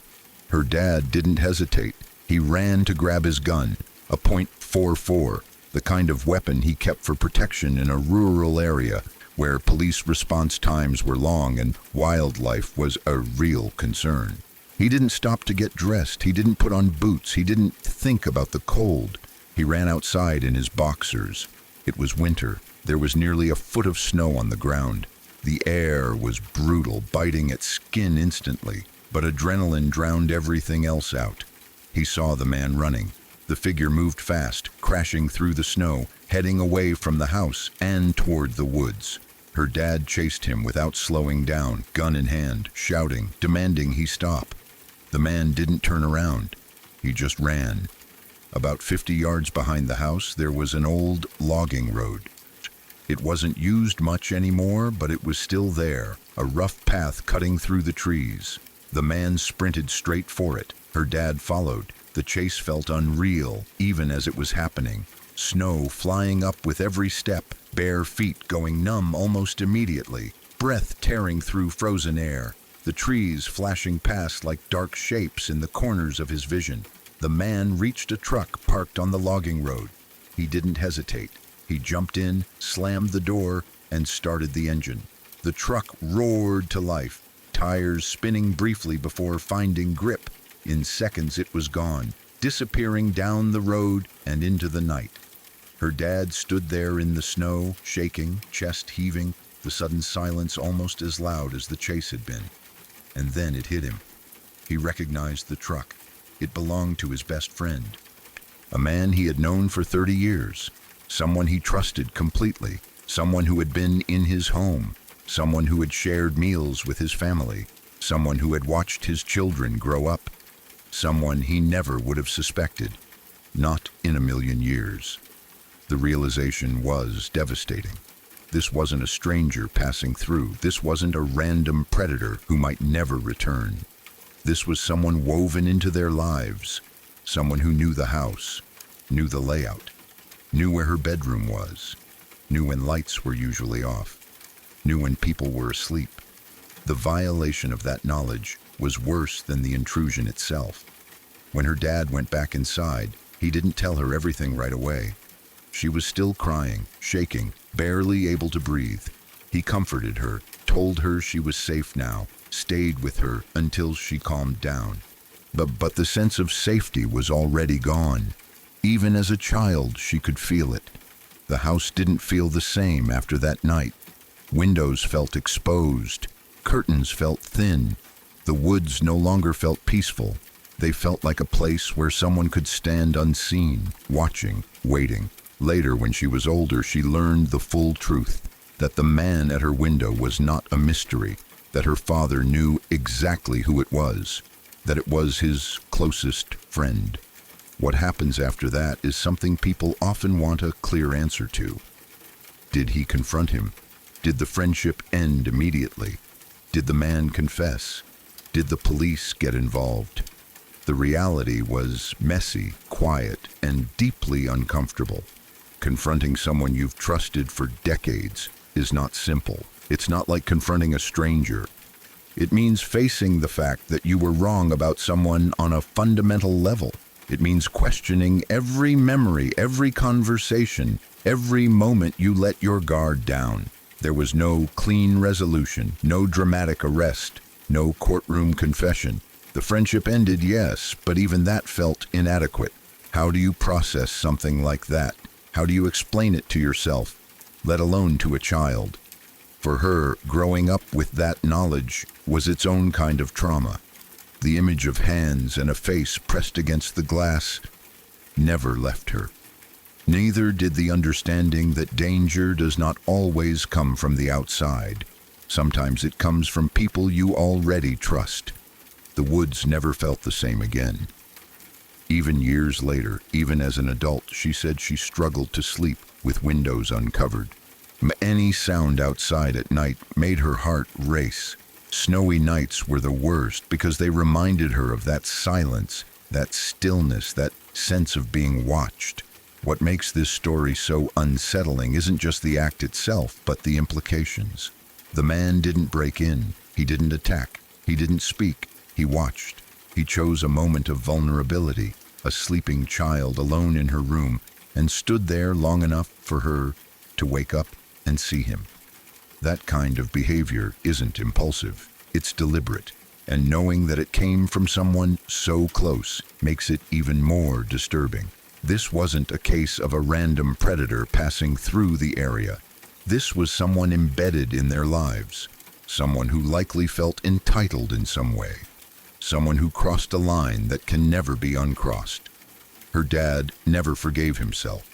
Her dad didn't hesitate. He ran to grab his gun, a .44, the kind of weapon he kept for protection in a rural area where police response times were long and wildlife was a real concern. He didn't stop to get dressed. He didn't put on boots. He didn't think about the cold. He ran outside in his boxers. It was winter. There was nearly a foot of snow on the ground. The air was brutal, biting at skin instantly, but adrenaline drowned everything else out. He saw the man running. The figure moved fast, crashing through the snow, heading away from the house and toward the woods. Her dad chased him without slowing down, gun in hand, shouting, demanding he stop. The man didn't turn around. He just ran. About 50 yards behind the house, there was an old logging road. It wasn't used much anymore, but it was still there, a rough path cutting through the trees. The man sprinted straight for it. Her dad followed. The chase felt unreal, even as it was happening. Snow flying up with every step, bare feet going numb almost immediately, breath tearing through frozen air, the trees flashing past like dark shapes in the corners of his vision. The man reached a truck parked on the logging road. He didn't hesitate. He jumped in, slammed the door, and started the engine. The truck roared to life, tires spinning briefly before finding grip. In seconds it was gone, disappearing down the road and into the night. Her dad stood there in the snow, shaking, chest heaving, the sudden silence almost as loud as the chase had been. And then it hit him. He recognized the truck. It belonged to his best friend, a man he had known for 30 years. Someone he trusted completely, someone who had been in his home, someone who had shared meals with his family, someone who had watched his children grow up, someone he never would have suspected, not in a million years. The realization was devastating. This wasn't a stranger passing through. This wasn't a random predator who might never return. This was someone woven into their lives, someone who knew the house, knew the layout, knew where her bedroom was, knew when lights were usually off, knew when people were asleep. The violation of that knowledge was worse than the intrusion itself. When her dad went back inside, he didn't tell her everything right away. She was still crying, shaking, barely able to breathe. He comforted her, told her she was safe now, stayed with her until she calmed down. But the sense of safety was already gone. Even as a child, she could feel it. The house didn't feel the same after that night. Windows felt exposed. Curtains felt thin. The woods no longer felt peaceful. They felt like a place where someone could stand unseen, watching, waiting. Later, when she was older, she learned the full truth, that the man at her window was not a mystery, that her father knew exactly who it was, that it was his closest friend. What happens after that is something people often want a clear answer to. Did he confront him? Did the friendship end immediately? Did the man confess? Did the police get involved? The reality was messy, quiet, and deeply uncomfortable. Confronting someone you've trusted for decades is not simple. It's not like confronting a stranger. It means facing the fact that you were wrong about someone on a fundamental level. It means questioning every memory, every conversation, every moment you let your guard down. There was no clean resolution, no dramatic arrest, no courtroom confession. The friendship ended, yes, but even that felt inadequate. How do you process something like that? How do you explain it to yourself, let alone to a child? For her, growing up with that knowledge was its own kind of trauma. The image of hands and a face pressed against the glass never left her. Neither did the understanding that danger does not always come from the outside. Sometimes it comes from people you already trust. The woods never felt the same again. Even years later, even as an adult, she said she struggled to sleep with windows uncovered. Any sound outside at night made her heart race. Snowy nights were the worst because they reminded her of that silence, that stillness, that sense of being watched. What makes this story so unsettling isn't just the act itself, but the implications. The man didn't break in, he didn't attack, he didn't speak, he watched. He chose a moment of vulnerability, a sleeping child alone in her room, and stood there long enough for her to wake up and see him. That kind of behavior isn't impulsive, it's deliberate, and knowing that it came from someone so close makes it even more disturbing. This wasn't a case of a random predator passing through the area. This was someone embedded in their lives, someone who likely felt entitled in some way, someone who crossed a line that can never be uncrossed. Her dad never forgave himself,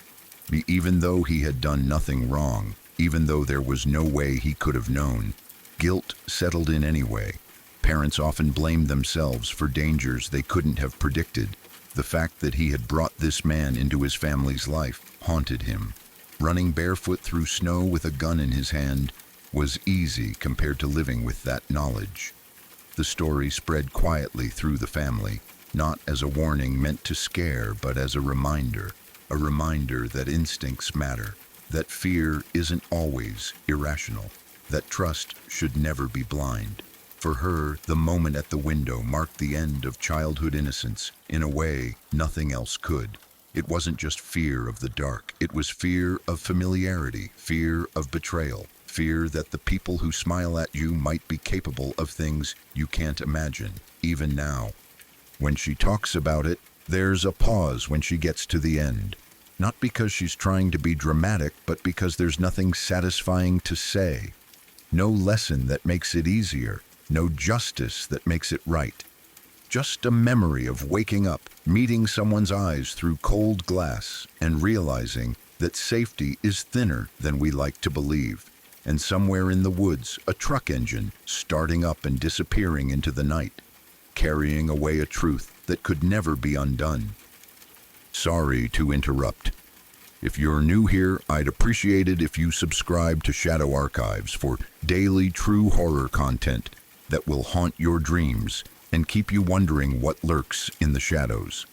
even though he had done nothing wrong, even though there was no way he could have known. Guilt settled in anyway. Parents often blamed themselves for dangers they couldn't have predicted. The fact that he had brought this man into his family's life haunted him. Running barefoot through snow with a gun in his hand was easy compared to living with that knowledge. The story spread quietly through the family, not as a warning meant to scare, but as a reminder that instincts matter, that fear isn't always irrational, that trust should never be blind. For her, the moment at the window marked the end of childhood innocence in a way nothing else could. It wasn't just fear of the dark, it was fear of familiarity, fear of betrayal, fear that the people who smile at you might be capable of things you can't imagine, even now. When she talks about it, there's a pause when she gets to the end. Not because she's trying to be dramatic, but because there's nothing satisfying to say. No lesson that makes it easier, no justice that makes it right. Just a memory of waking up, meeting someone's eyes through cold glass, and realizing that safety is thinner than we like to believe. And somewhere in the woods, a truck engine starting up and disappearing into the night, carrying away a truth that could never be undone. Sorry to interrupt. If you're new here, I'd appreciate it if you subscribe to Shadow Archives for daily true horror content that will haunt your dreams and keep you wondering what lurks in the shadows.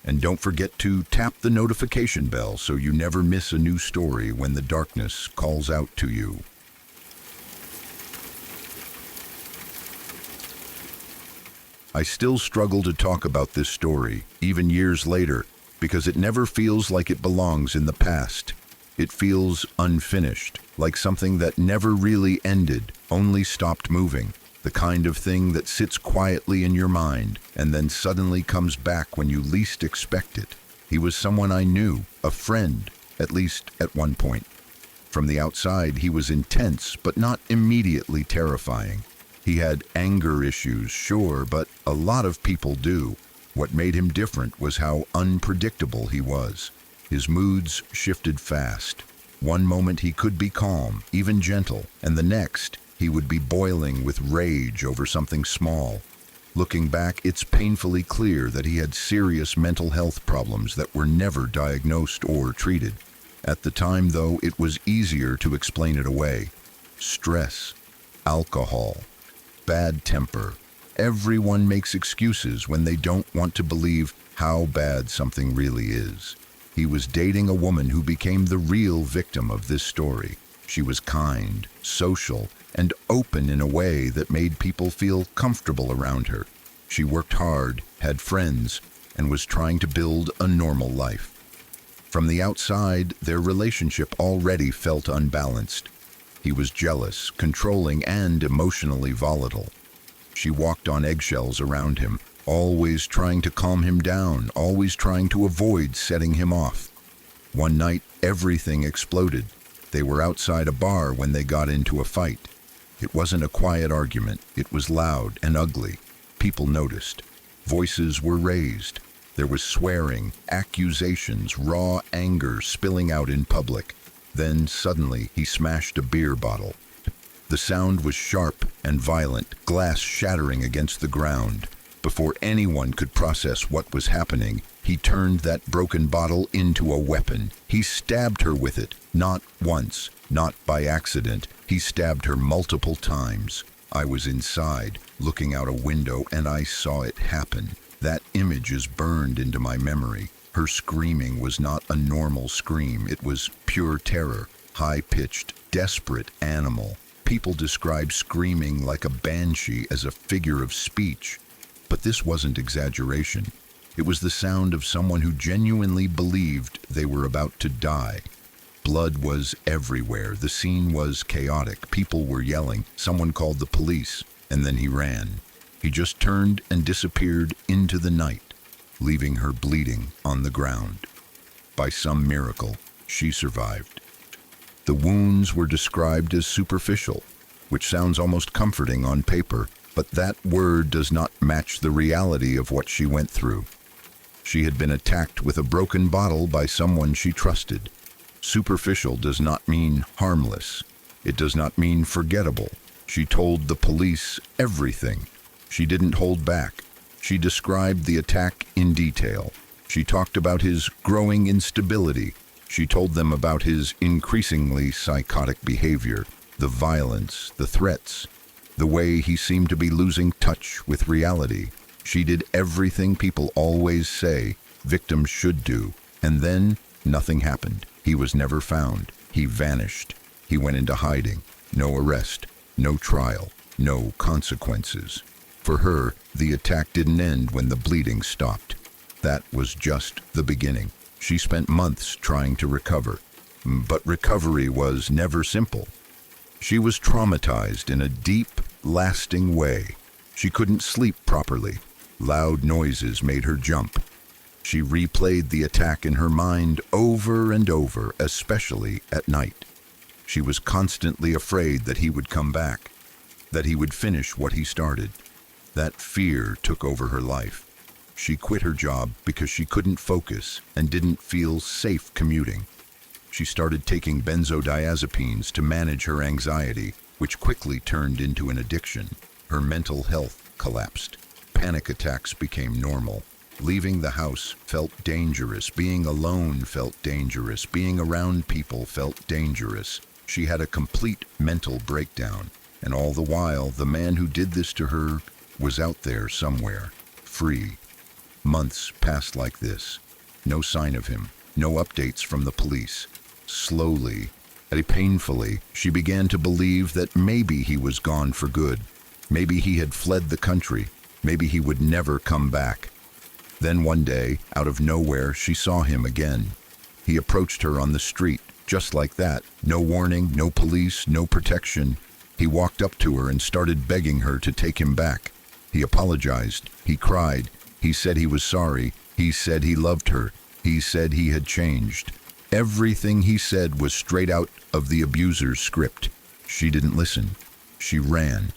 And don't forget to tap the notification bell so you never miss a new story when the darkness calls out to you. I still struggle to talk about this story, even years later, because it never feels like it belongs in the past. It feels unfinished, like something that never really ended, only stopped moving. The kind of thing that sits quietly in your mind and then suddenly comes back when you least expect it. He was someone I knew, a friend, at least at one point. From the outside, he was intense, but not immediately terrifying. He had anger issues, sure, but a lot of people do. What made him different was how unpredictable he was. His moods shifted fast. One moment he could be calm, even gentle, and the next he would be boiling with rage over something small. Looking back, it's painfully clear that he had serious mental health problems that were never diagnosed or treated. At the time, though, it was easier to explain it away. Stress, alcohol, bad temper. Everyone makes excuses when they don't want to believe how bad something really is. He was dating a woman who became the real victim of this story. She was kind, social, and open in a way that made people feel comfortable around her. She worked hard, had friends, and was trying to build a normal life. From the outside, their relationship already felt unbalanced. He was jealous, controlling, and emotionally volatile. She walked on eggshells around him, always trying to calm him down, always trying to avoid setting him off. One night, everything exploded. They were outside a bar when they got into a fight. It wasn't a quiet argument. It was loud and ugly. People noticed. Voices were raised. There was swearing, accusations, raw anger spilling out in public. Then, suddenly, he smashed a beer bottle. The sound was sharp and violent, glass shattering against the ground. Before anyone could process what was happening, he turned that broken bottle into a weapon. He stabbed her with it, not once, not by accident. He stabbed her multiple times. I was inside, looking out a window, and I saw it happen. That image is burned into my memory. Her screaming was not a normal scream. It was pure terror, high-pitched, desperate animal. People describe screaming like a banshee as a figure of speech. But this wasn't exaggeration. It was the sound of someone who genuinely believed they were about to die. Blood was everywhere. The scene was chaotic. People were yelling. Someone called the police, and then he ran. He just turned and disappeared into the night, leaving her bleeding on the ground. By some miracle, she survived. The wounds were described as superficial, which sounds almost comforting on paper, but that word does not match the reality of what she went through. She had been attacked with a broken bottle by someone she trusted. Superficial does not mean harmless. It does not mean forgettable. She told the police everything. She didn't hold back. She described the attack in detail. She talked about his growing instability. She told them about his increasingly psychotic behavior, the violence, the threats, the way he seemed to be losing touch with reality. She did everything people always say victims should do, and then nothing happened. He was never found. He vanished. He went into hiding. No arrest, no trial, no consequences. For her, the attack didn't end when the bleeding stopped. That was just the beginning. She spent months trying to recover, but recovery was never simple. She was traumatized in a deep, lasting way. She couldn't sleep properly. Loud noises made her jump. She replayed the attack in her mind over and over, especially at night. She was constantly afraid that he would come back, that he would finish what he started. That fear took over her life. She quit her job because she couldn't focus and didn't feel safe commuting. She started taking benzodiazepines to manage her anxiety, which quickly turned into an addiction. Her mental health collapsed. Panic attacks became normal. Leaving the house felt dangerous. Being alone felt dangerous. Being around people felt dangerous. She had a complete mental breakdown. And all the while, the man who did this to her was out there somewhere, free. Months passed like this. No sign of him. No updates from the police. Slowly, painfully, she began to believe that maybe he was gone for good. Maybe he had fled the country. Maybe he would never come back. Then one day, out of nowhere, she saw him again. He approached her on the street, just like that. No warning, no police, no protection. He walked up to her and started begging her to take him back. He apologized. He cried. He said he was sorry. He said he loved her. He said he had changed. Everything he said was straight out of the abuser's script. She didn't listen. She ran.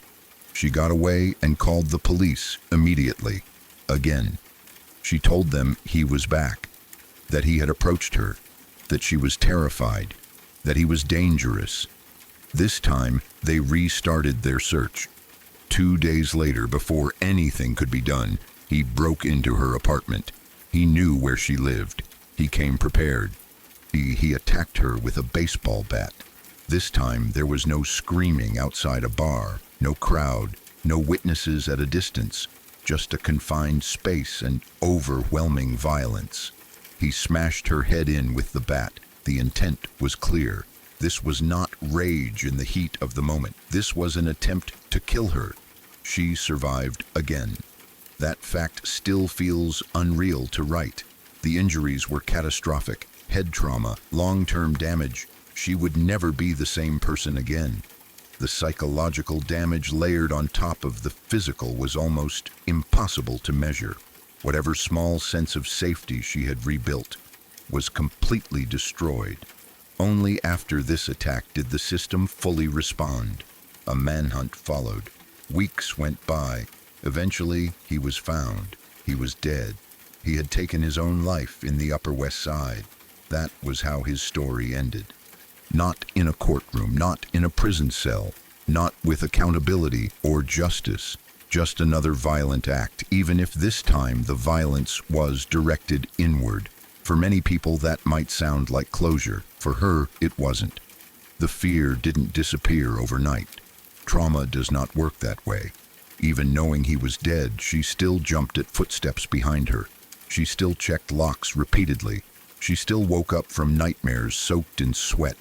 She got away and called the police immediately. Again. She told them he was back, that he had approached her, that she was terrified, that he was dangerous. This time, they restarted their search. 2 days later, before anything could be done, he broke into her apartment. He knew where she lived. He came prepared. He attacked her with a baseball bat. This time, there was no screaming outside a bar, no crowd, no witnesses at a distance, just a confined space and overwhelming violence. He smashed her head in with the bat. The intent was clear. This was not rage in the heat of the moment. This was an attempt to kill her. She survived again. That fact still feels unreal to write. The injuries were catastrophic. Head trauma, long-term damage. She would never be the same person again. The psychological damage layered on top of the physical was almost impossible to measure. Whatever small sense of safety she had rebuilt was completely destroyed. Only after this attack did the system fully respond. A manhunt followed. Weeks went by. Eventually, he was found. He was dead. He had taken his own life in the Upper West Side. That was how his story ended. Not in a courtroom, not in a prison cell, not with accountability or justice. Just another violent act, even if this time the violence was directed inward. For many people, that might sound like closure. For her, it wasn't. The fear didn't disappear overnight. Trauma does not work that way. Even knowing he was dead, she still jumped at footsteps behind her. She still checked locks repeatedly. She still woke up from nightmares soaked in sweat.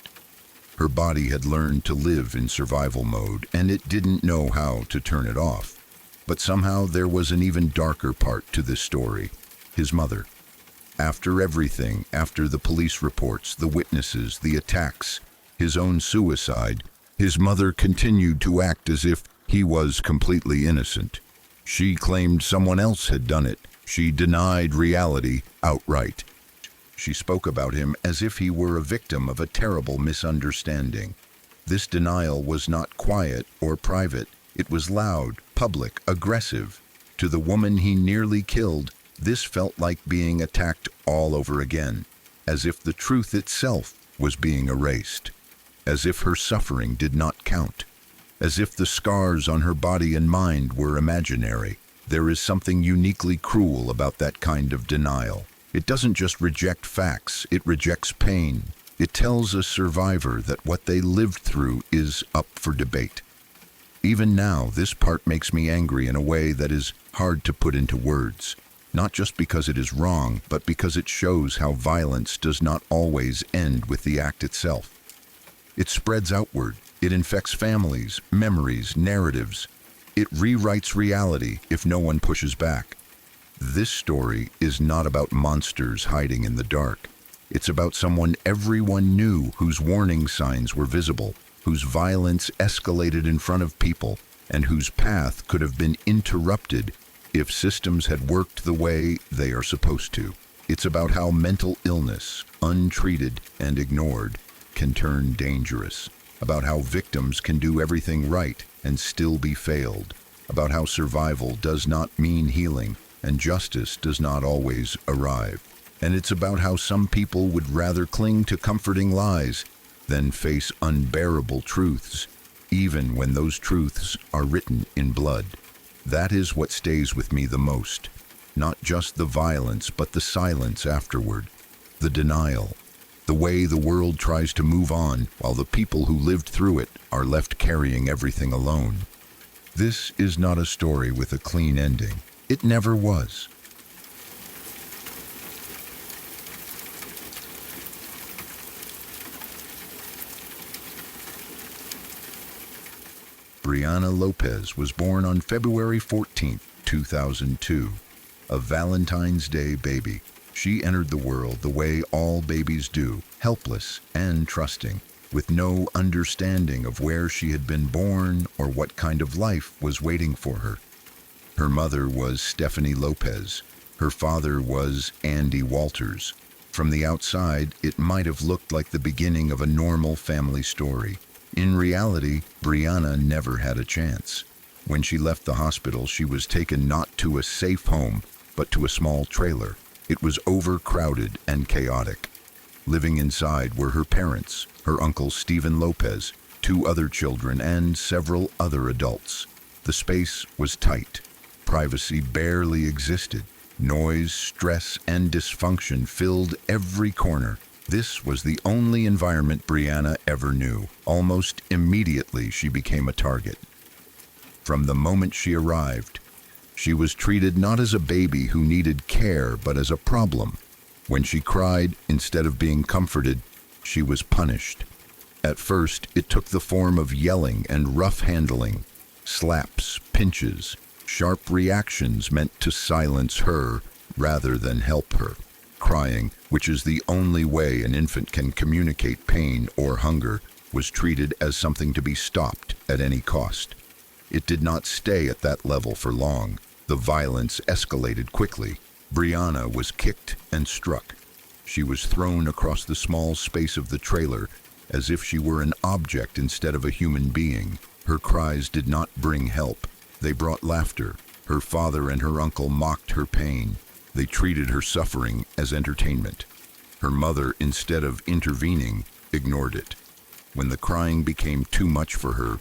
Her body had learned to live in survival mode, and it didn't know how to turn it off. But somehow there was an even darker part to this story. His mother. After everything, after the police reports, the witnesses, the attacks, his own suicide, his mother continued to act as if he was completely innocent. She claimed someone else had done it. She denied reality outright. She spoke about him as if he were a victim of a terrible misunderstanding. This denial was not quiet or private. It was loud, public, aggressive. To the woman he nearly killed, this felt like being attacked all over again, as if the truth itself was being erased, as if her suffering did not count, as if the scars on her body and mind were imaginary. There is something uniquely cruel about that kind of denial. It doesn't just reject facts, it rejects pain. It tells a survivor that what they lived through is up for debate. Even now, this part makes me angry in a way that is hard to put into words. Not just because it is wrong, but because it shows how violence does not always end with the act itself. It spreads outward. It infects families, memories, narratives. It rewrites reality if no one pushes back. This story is not about monsters hiding in the dark. It's about someone everyone knew, whose warning signs were visible, whose violence escalated in front of people, and whose path could have been interrupted if systems had worked the way they are supposed to. It's about how mental illness, untreated and ignored, can turn dangerous. About how victims can do everything right and still be failed. About how survival does not mean healing, and justice does not always arrive. And it's about how some people would rather cling to comforting lies than face unbearable truths, even when those truths are written in blood. That is what stays with me the most. Not just the violence, but the silence afterward. The denial. The way the world tries to move on, while the people who lived through it are left carrying everything alone. This is not a story with a clean ending. It never was. Brianna Lopez was born on February 14, 2002, a Valentine's Day baby. She entered the world the way all babies do, helpless and trusting, with no understanding of where she had been born or what kind of life was waiting for her. Her mother was Stephanie Lopez. Her father was Andy Walters. From the outside, it might have looked like the beginning of a normal family story. In reality, Brianna never had a chance. When she left the hospital, she was taken not to a safe home, but to a small trailer. It was overcrowded and chaotic. Living inside were her parents, her uncle Stephen Lopez, two other children, and several other adults. The space was tight. Privacy barely existed. Noise, stress, and dysfunction filled every corner. This was the only environment Brianna ever knew. Almost immediately, she became a target. From the moment she arrived, she was treated not as a baby who needed care, but as a problem. When she cried, instead of being comforted, she was punished. At first, it took the form of yelling and rough handling, slaps, pinches, sharp reactions meant to silence her rather than help her. Crying, which is the only way an infant can communicate pain or hunger, was treated as something to be stopped at any cost. It did not stay at that level for long. The violence escalated quickly. Brianna was kicked and struck. She was thrown across the small space of the trailer as if she were an object instead of a human being. Her cries did not bring help. They brought laughter. Her father and her uncle mocked her pain. They treated her suffering as entertainment. Her mother, instead of intervening, ignored it. When the crying became too much for her,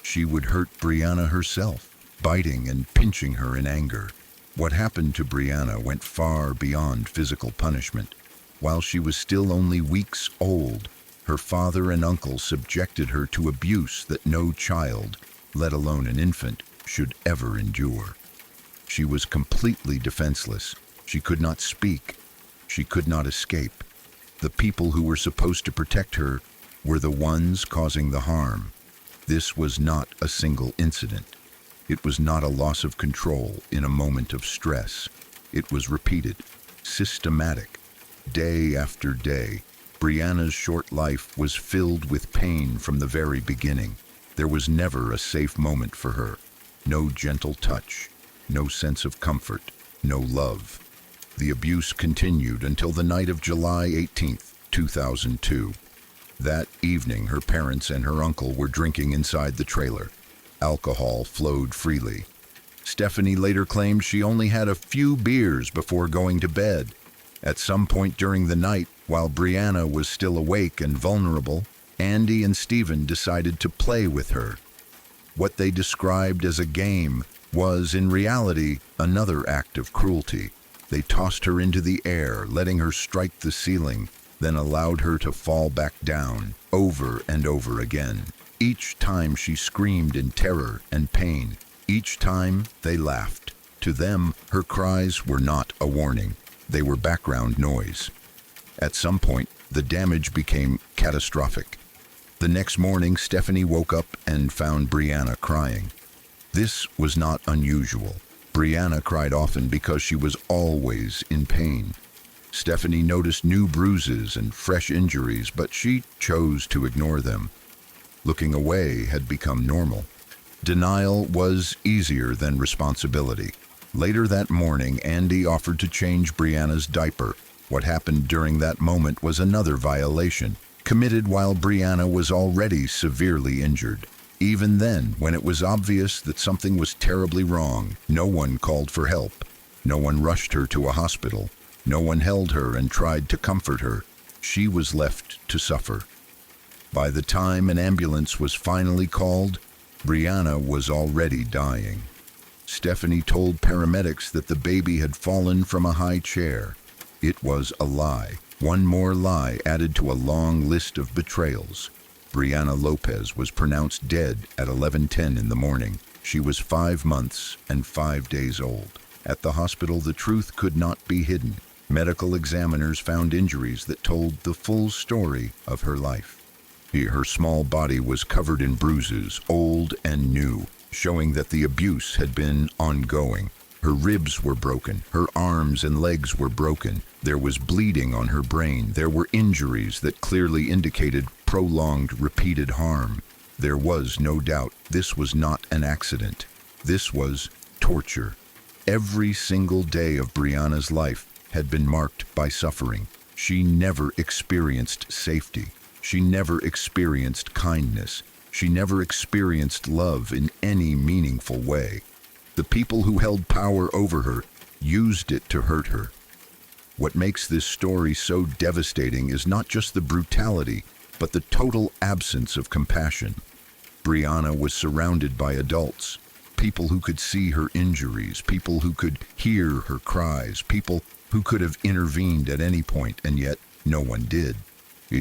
she would hurt Brianna herself, biting and pinching her in anger. What happened to Brianna went far beyond physical punishment. While she was still only weeks old, her father and uncle subjected her to abuse that no child, let alone an infant, should ever endure. She was completely defenseless. She could not speak. She could not escape. The people who were supposed to protect her were the ones causing the harm. This was not a single incident. It was not a loss of control in a moment of stress. It was repeated, systematic, day after day. Brianna's short life was filled with pain from the very beginning. There was never a safe moment for her. No gentle touch, no sense of comfort, no love. The abuse continued until the night of July 18th, 2002. That evening, her parents and her uncle were drinking inside the trailer. Alcohol flowed freely. Stephanie later claimed she only had a few beers before going to bed. At some point during the night, while Brianna was still awake and vulnerable, Andy and Stephen decided to play with her. What they described as a game was, in reality, another act of cruelty. They tossed her into the air, letting her strike the ceiling, then allowed her to fall back down, over and over again. Each time she screamed in terror and pain. Each time they laughed. To them, her cries were not a warning. They were background noise. At some point, the damage became catastrophic. The next morning, Stephanie woke up and found Brianna crying. This was not unusual. Brianna cried often because she was always in pain. Stephanie noticed new bruises and fresh injuries, but she chose to ignore them. Looking away had become normal. Denial was easier than responsibility. Later that morning, Andy offered to change Brianna's diaper. What happened during that moment was another violation, committed while Brianna was already severely injured. Even then, when it was obvious that something was terribly wrong, no one called for help. No one rushed her to a hospital. No one held her and tried to comfort her. She was left to suffer. By the time an ambulance was finally called, Brianna was already dying. Stephanie told paramedics that the baby had fallen from a high chair. It was a lie. One more lie added to a long list of betrayals. Brianna Lopez was pronounced dead at 11:10 in the morning. She was 5 months and 5 days old. At the hospital, the truth could not be hidden. Medical examiners found injuries that told the full story of her life. Her small body was covered in bruises, old and new, showing that the abuse had been ongoing. Her ribs were broken. Her arms and legs were broken. There was bleeding on her brain. There were injuries that clearly indicated prolonged, repeated harm. There was no doubt this was not an accident. This was torture. Every single day of Brianna's life had been marked by suffering. She never experienced safety. She never experienced kindness. She never experienced love in any meaningful way. The people who held power over her used it to hurt her. What makes this story so devastating is not just the brutality, but the total absence of compassion. Brianna was surrounded by adults, people who could see her injuries, people who could hear her cries, people who could have intervened at any point, and yet no one did.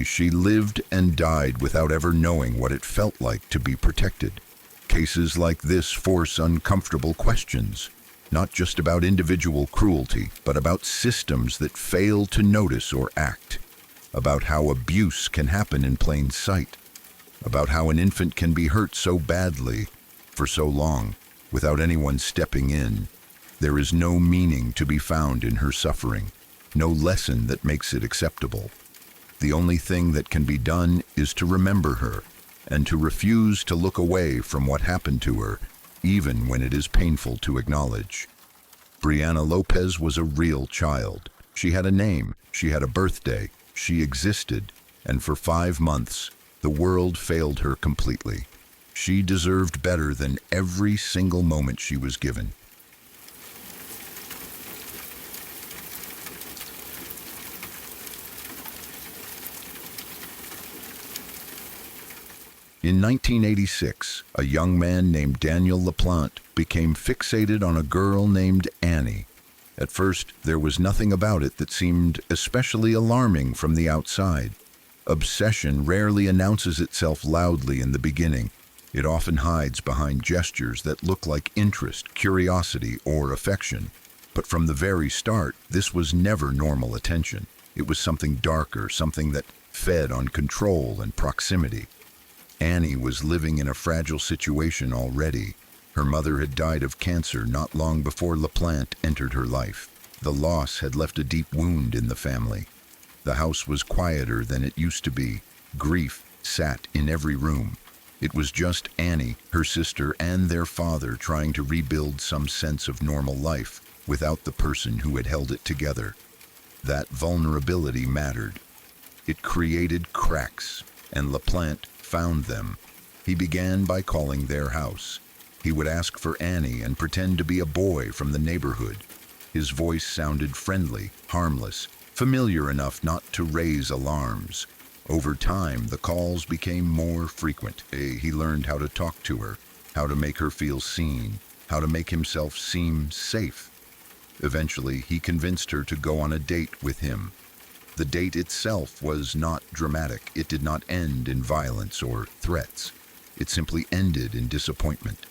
She lived and died without ever knowing what it felt like to be protected. Cases like this force uncomfortable questions, not just about individual cruelty, but about systems that fail to notice or act, about how abuse can happen in plain sight, about how an infant can be hurt so badly for so long without anyone stepping in. There is no meaning to be found in her suffering, no lesson that makes it acceptable. The only thing that can be done is to remember her and to refuse to look away from what happened to her, even when it is painful to acknowledge. Brianna Lopez was a real child. She had a name, she had a birthday, she existed, and for 5 months, the world failed her completely. She deserved better than every single moment she was given. In 1986, a young man named Daniel LaPlante became fixated on a girl named Annie. At first, there was nothing about it that seemed especially alarming from the outside. Obsession rarely announces itself loudly in the beginning. It often hides behind gestures that look like interest, curiosity, or affection. But from the very start, this was never normal attention. It was something darker, something that fed on control and proximity. Annie was living in a fragile situation already. Her mother had died of cancer not long before LaPlante entered her life. The loss had left a deep wound in the family. The house was quieter than it used to be. Grief sat in every room. It was just Annie, her sister, and their father trying to rebuild some sense of normal life without the person who had held it together. That vulnerability mattered. It created cracks, and LaPlante found them. He began by calling their house. He would ask for Annie and pretend to be a boy from the neighborhood. His voice sounded friendly, harmless, familiar enough not to raise alarms. Over time, the calls became more frequent. He learned how to talk to her, how to make her feel seen, how to make himself seem safe. Eventually, he convinced her to go on a date with him. The date itself was not dramatic. It did not end in violence or threats. It simply ended in disappointment.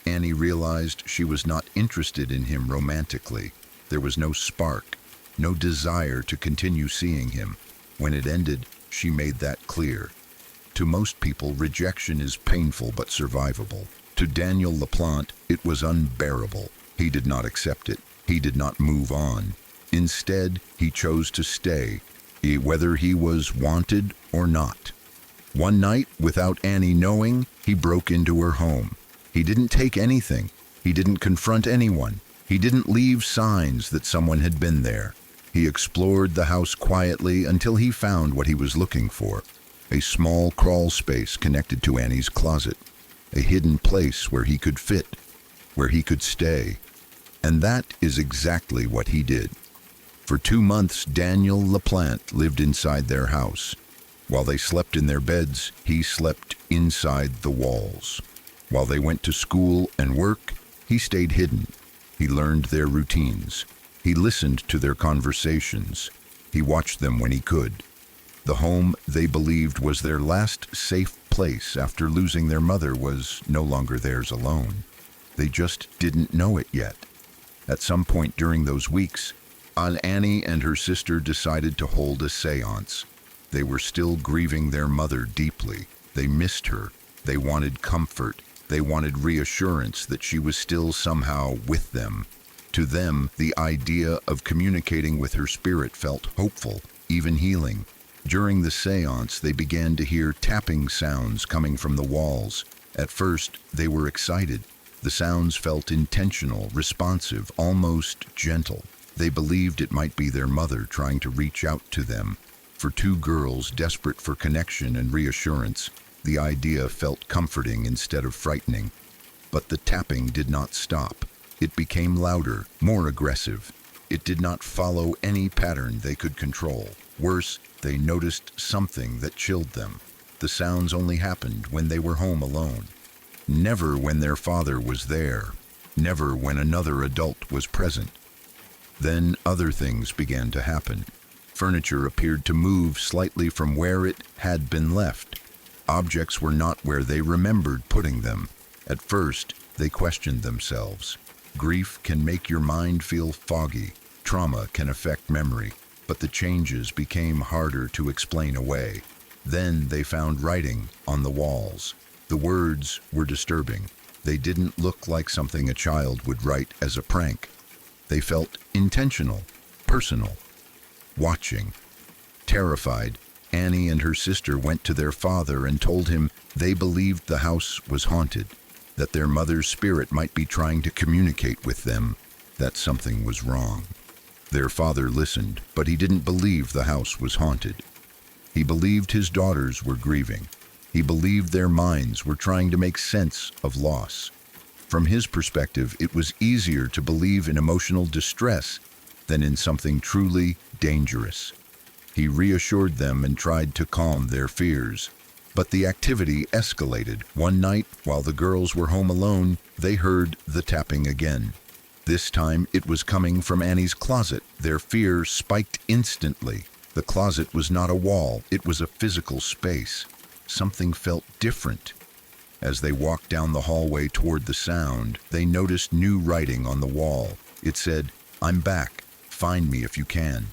Annie realized she was not interested in him romantically. There was no spark, no desire to continue seeing him. When it ended, she made that clear. To most people, rejection is painful but survivable. To Daniel LaPlante, it was unbearable. He did not accept it. He did not move on. Instead, he chose to stay, whether he was wanted or not. One night, without Annie knowing, he broke into her home. He didn't take anything. He didn't confront anyone. He didn't leave signs that someone had been there. He explored the house quietly until he found what he was looking for. A small crawl space connected to Annie's closet. A hidden place where he could fit, where he could stay. And that is exactly what he did. For 2 months, Daniel LaPlante lived inside their house. While they slept in their beds, he slept inside the walls. While they went to school and work, he stayed hidden. He learned their routines. He listened to their conversations. He watched them when he could. The home they believed was their last safe place after losing their mother was no longer theirs alone. They just didn't know it yet. At some point during those weeks, Annie and her sister decided to hold a séance. They were still grieving their mother deeply. They missed her. They wanted comfort. They wanted reassurance that she was still somehow with them. To them, the idea of communicating with her spirit felt hopeful, even healing. During the séance, they began to hear tapping sounds coming from the walls. At first, they were excited. The sounds felt intentional, responsive, almost gentle. They believed it might be their mother trying to reach out to them. For 2 girls desperate for connection and reassurance, the idea felt comforting instead of frightening. But the tapping did not stop. It became louder, more aggressive. It did not follow any pattern they could control. Worse, they noticed something that chilled them. The sounds only happened when they were home alone. Never when their father was there. Never when another adult was present. Then other things began to happen. Furniture appeared to move slightly from where it had been left. Objects were not where they remembered putting them. At first, they questioned themselves. Grief can make your mind feel foggy. Trauma can affect memory, but the changes became harder to explain away. Then they found writing on the walls. The words were disturbing. They didn't look like something a child would write as a prank. They felt intentional, personal. Watching. Terrified, Annie and her sister went to their father and told him they believed the house was haunted, that their mother's spirit might be trying to communicate with them, that something was wrong. Their father listened, but he didn't believe the house was haunted. He believed his daughters were grieving. He believed their minds were trying to make sense of loss. From his perspective, it was easier to believe in emotional distress than in something truly dangerous. He reassured them and tried to calm their fears. But the activity escalated. One night, while the girls were home alone, they heard the tapping again. This time, it was coming from Annie's closet. Their fear spiked instantly. The closet was not a wall, it was a physical space. Something felt different. As they walked down the hallway toward the sound, they noticed new writing on the wall. It said, "I'm back. Find me if you can."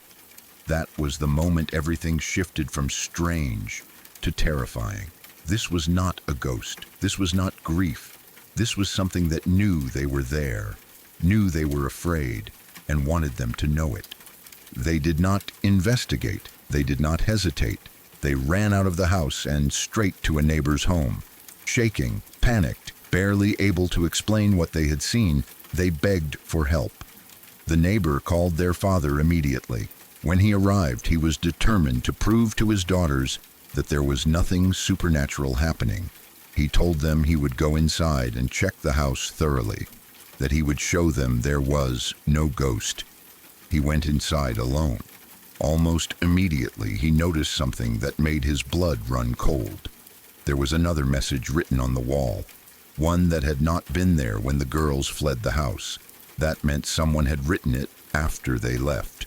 That was the moment everything shifted from strange to terrifying. This was not a ghost. This was not grief. This was something that knew they were there, knew they were afraid, and wanted them to know it. They did not investigate. They did not hesitate. They ran out of the house and straight to a neighbor's home. Shaking, panicked, barely able to explain what they had seen, they begged for help. The neighbor called their father immediately. When he arrived, he was determined to prove to his daughters that there was nothing supernatural happening. He told them he would go inside and check the house thoroughly, that he would show them there was no ghost. He went inside alone. Almost immediately, he noticed something that made his blood run cold. There was another message written on the wall, one that had not been there when the girls fled the house. That meant someone had written it after they left.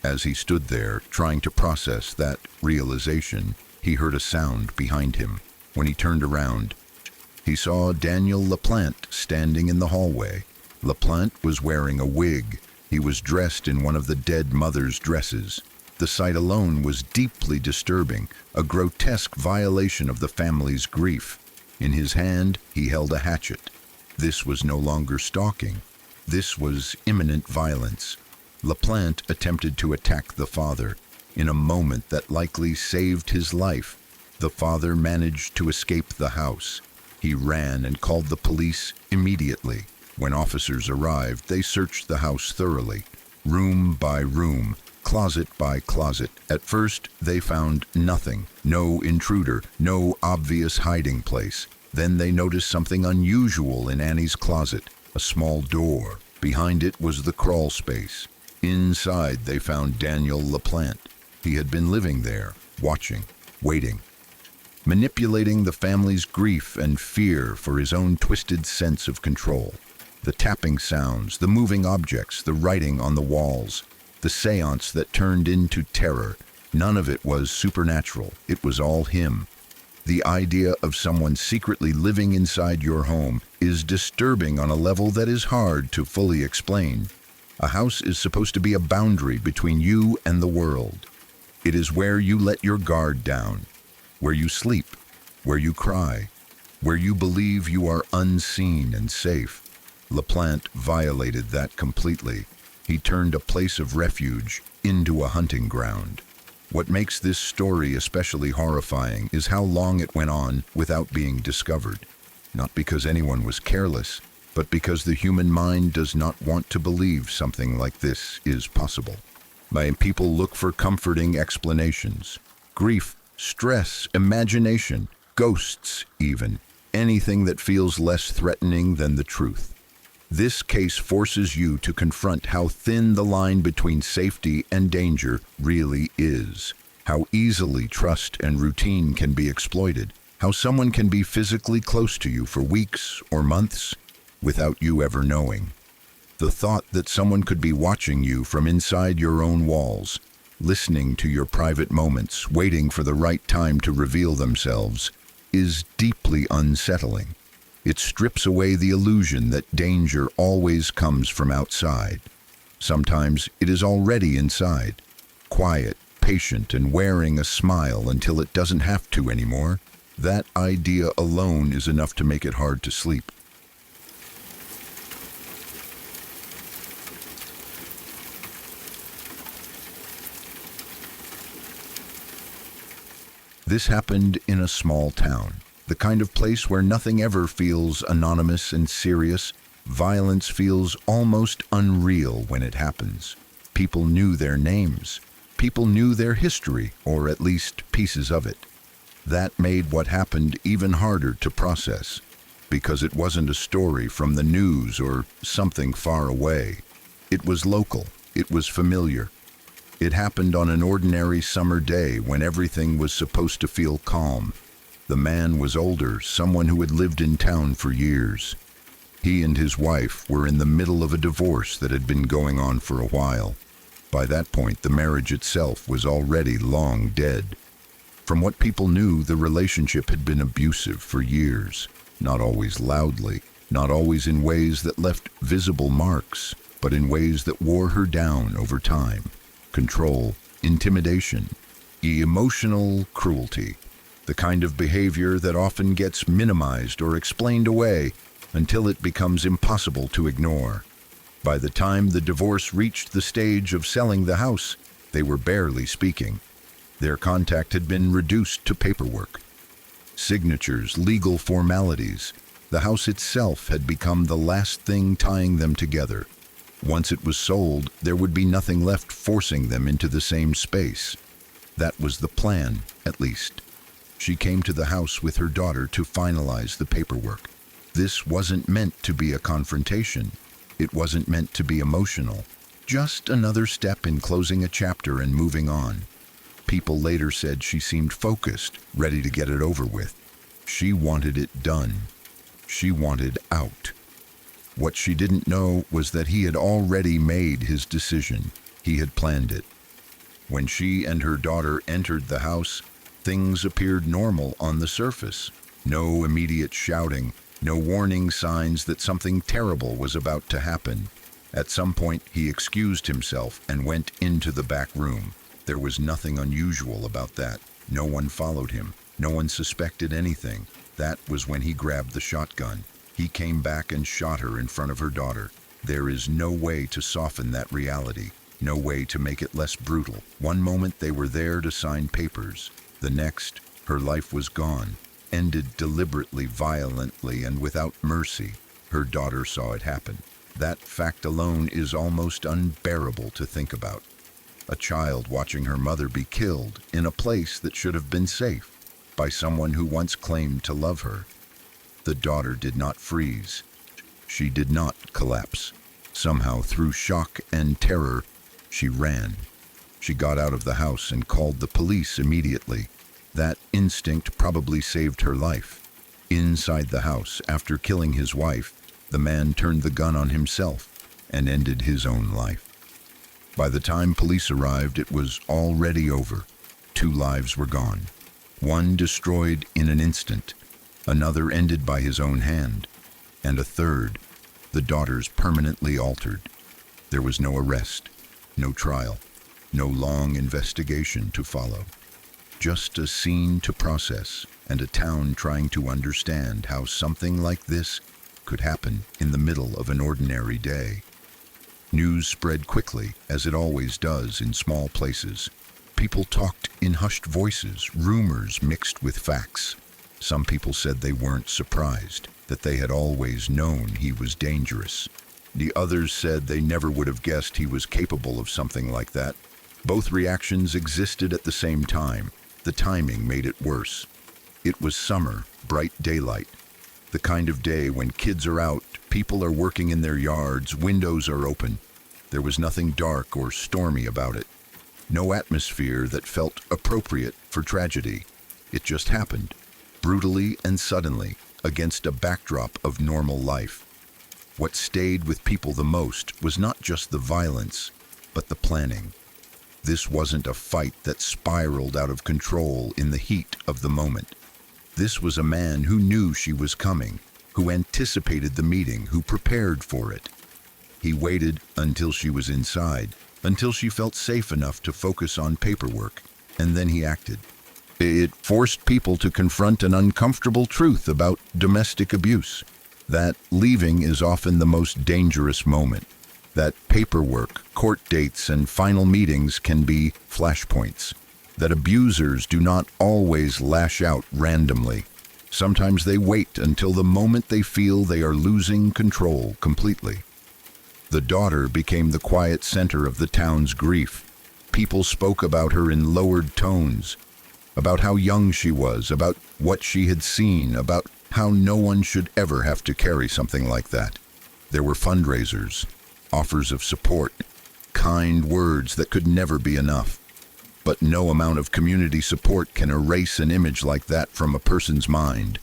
As he stood there, trying to process that realization, he heard a sound behind him. When he turned around, he saw Daniel LaPlante standing in the hallway. LaPlante was wearing a wig. He was dressed in one of the dead mother's dresses. The sight alone was deeply disturbing, a grotesque violation of the family's grief. In his hand, he held a hatchet. This was no longer stalking. This was imminent violence. LaPlante attempted to attack the father. In a moment that likely saved his life, the father managed to escape the house. He ran and called the police immediately. When officers arrived, they searched the house thoroughly, room by room, closet by closet. At first, they found nothing, no intruder, no obvious hiding place. Then they noticed something unusual in Annie's closet, a small door. Behind it was the crawl space. Inside, they found Daniel LaPlante. He had been living there, watching, waiting, manipulating the family's grief and fear for his own twisted sense of control. The tapping sounds, the moving objects, the writing on the walls, the seance that turned into terror. None of it was supernatural. It was all him. The idea of someone secretly living inside your home is disturbing on a level that is hard to fully explain. A house is supposed to be a boundary between you and the world. It is where you let your guard down, where you sleep, where you cry, where you believe you are unseen and safe. LaPlante violated that completely. He turned a place of refuge into a hunting ground. What makes this story especially horrifying is how long it went on without being discovered. Not because anyone was careless, but because the human mind does not want to believe something like this is possible. People look for comforting explanations. Grief, stress, imagination, ghosts even. Anything that feels less threatening than the truth. This case forces you to confront how thin the line between safety and danger really is, how easily trust and routine can be exploited, how someone can be physically close to you for weeks or months without you ever knowing. The thought that someone could be watching you from inside your own walls, listening to your private moments, waiting for the right time to reveal themselves, is deeply unsettling. It strips away the illusion that danger always comes from outside. Sometimes it is already inside, quiet, patient, and wearing a smile until it doesn't have to anymore. That idea alone is enough to make it hard to sleep. This happened in a small town, the kind of place where nothing ever feels anonymous and serious. Violence feels almost unreal when it happens. People knew their names. People knew their history, or at least pieces of it. That made what happened even harder to process, because it wasn't a story from the news or something far away. It was local. It was familiar. It happened on an ordinary summer day when everything was supposed to feel calm. The man was older, someone who had lived in town for years. He and his wife were in the middle of a divorce that had been going on for a while. By that point, the marriage itself was already long dead. From what people knew, the relationship had been abusive for years, not always loudly, not always in ways that left visible marks, but in ways that wore her down over time. Control, intimidation, emotional cruelty, the kind of behavior that often gets minimized or explained away until it becomes impossible to ignore. By the time the divorce reached the stage of selling the house, they were barely speaking. Their contact had been reduced to paperwork. Signatures, legal formalities. The house itself had become the last thing tying them together. Once it was sold, there would be nothing left forcing them into the same space. That was the plan, at least. She came to the house with her daughter to finalize the paperwork. This wasn't meant to be a confrontation. It wasn't meant to be emotional. Just another step in closing a chapter and moving on. People later said she seemed focused, ready to get it over with. She wanted it done. She wanted out. What she didn't know was that he had already made his decision. He had planned it. When she and her daughter entered the house, things appeared normal on the surface. No immediate shouting, no warning signs that something terrible was about to happen. At some point, he excused himself and went into the back room. There was nothing unusual about that. No one followed him. No one suspected anything. That was when he grabbed the shotgun. He came back and shot her in front of her daughter. There is no way to soften that reality, no way to make it less brutal. One moment they were there to sign papers. The next, her life was gone, ended deliberately, violently, and without mercy. Her daughter saw it happen. That fact alone is almost unbearable to think about. A child watching her mother be killed in a place that should have been safe by someone who once claimed to love her. The daughter did not freeze. She did not collapse. Somehow, through shock and terror, she ran. She got out of the house and called the police immediately. That instinct probably saved her life. Inside the house, after killing his wife, the man turned the gun on himself and ended his own life. By the time police arrived, it was already over. 2 lives were gone. One destroyed in an instant. Another ended by his own hand, and a third, the daughter's, permanently altered. There was no arrest, no trial, no long investigation to follow. Just a scene to process and a town trying to understand how something like this could happen in the middle of an ordinary day. News spread quickly, as it always does in small places. People talked in hushed voices, rumors mixed with facts. Some people said they weren't surprised, that they had always known he was dangerous. The others said they never would have guessed he was capable of something like that. Both reactions existed at the same time. The timing made it worse. It was summer, bright daylight, the kind of day when kids are out, People are working in their yards, windows are open. There was nothing dark or stormy about it. No atmosphere that felt appropriate for tragedy. It just happened, brutally and suddenly, against a backdrop of normal life. What stayed with people the most was not just the violence, but the planning. This wasn't a fight that spiraled out of control in the heat of the moment. This was a man who knew she was coming, who anticipated the meeting, who prepared for it. He waited until she was inside, until she felt safe enough to focus on paperwork, and then he acted. It forced people to confront an uncomfortable truth about domestic abuse, that leaving is often the most dangerous moment, that paperwork, court dates, and final meetings can be flashpoints, that abusers do not always lash out randomly. Sometimes they wait until the moment they feel they are losing control completely. The daughter became the quiet center of the town's grief. People spoke about her in lowered tones, about how young she was, about what she had seen, about how no one should ever have to carry something like that. There were fundraisers, offers of support, kind words that could never be enough. But no amount of community support can erase an image like that from a person's mind.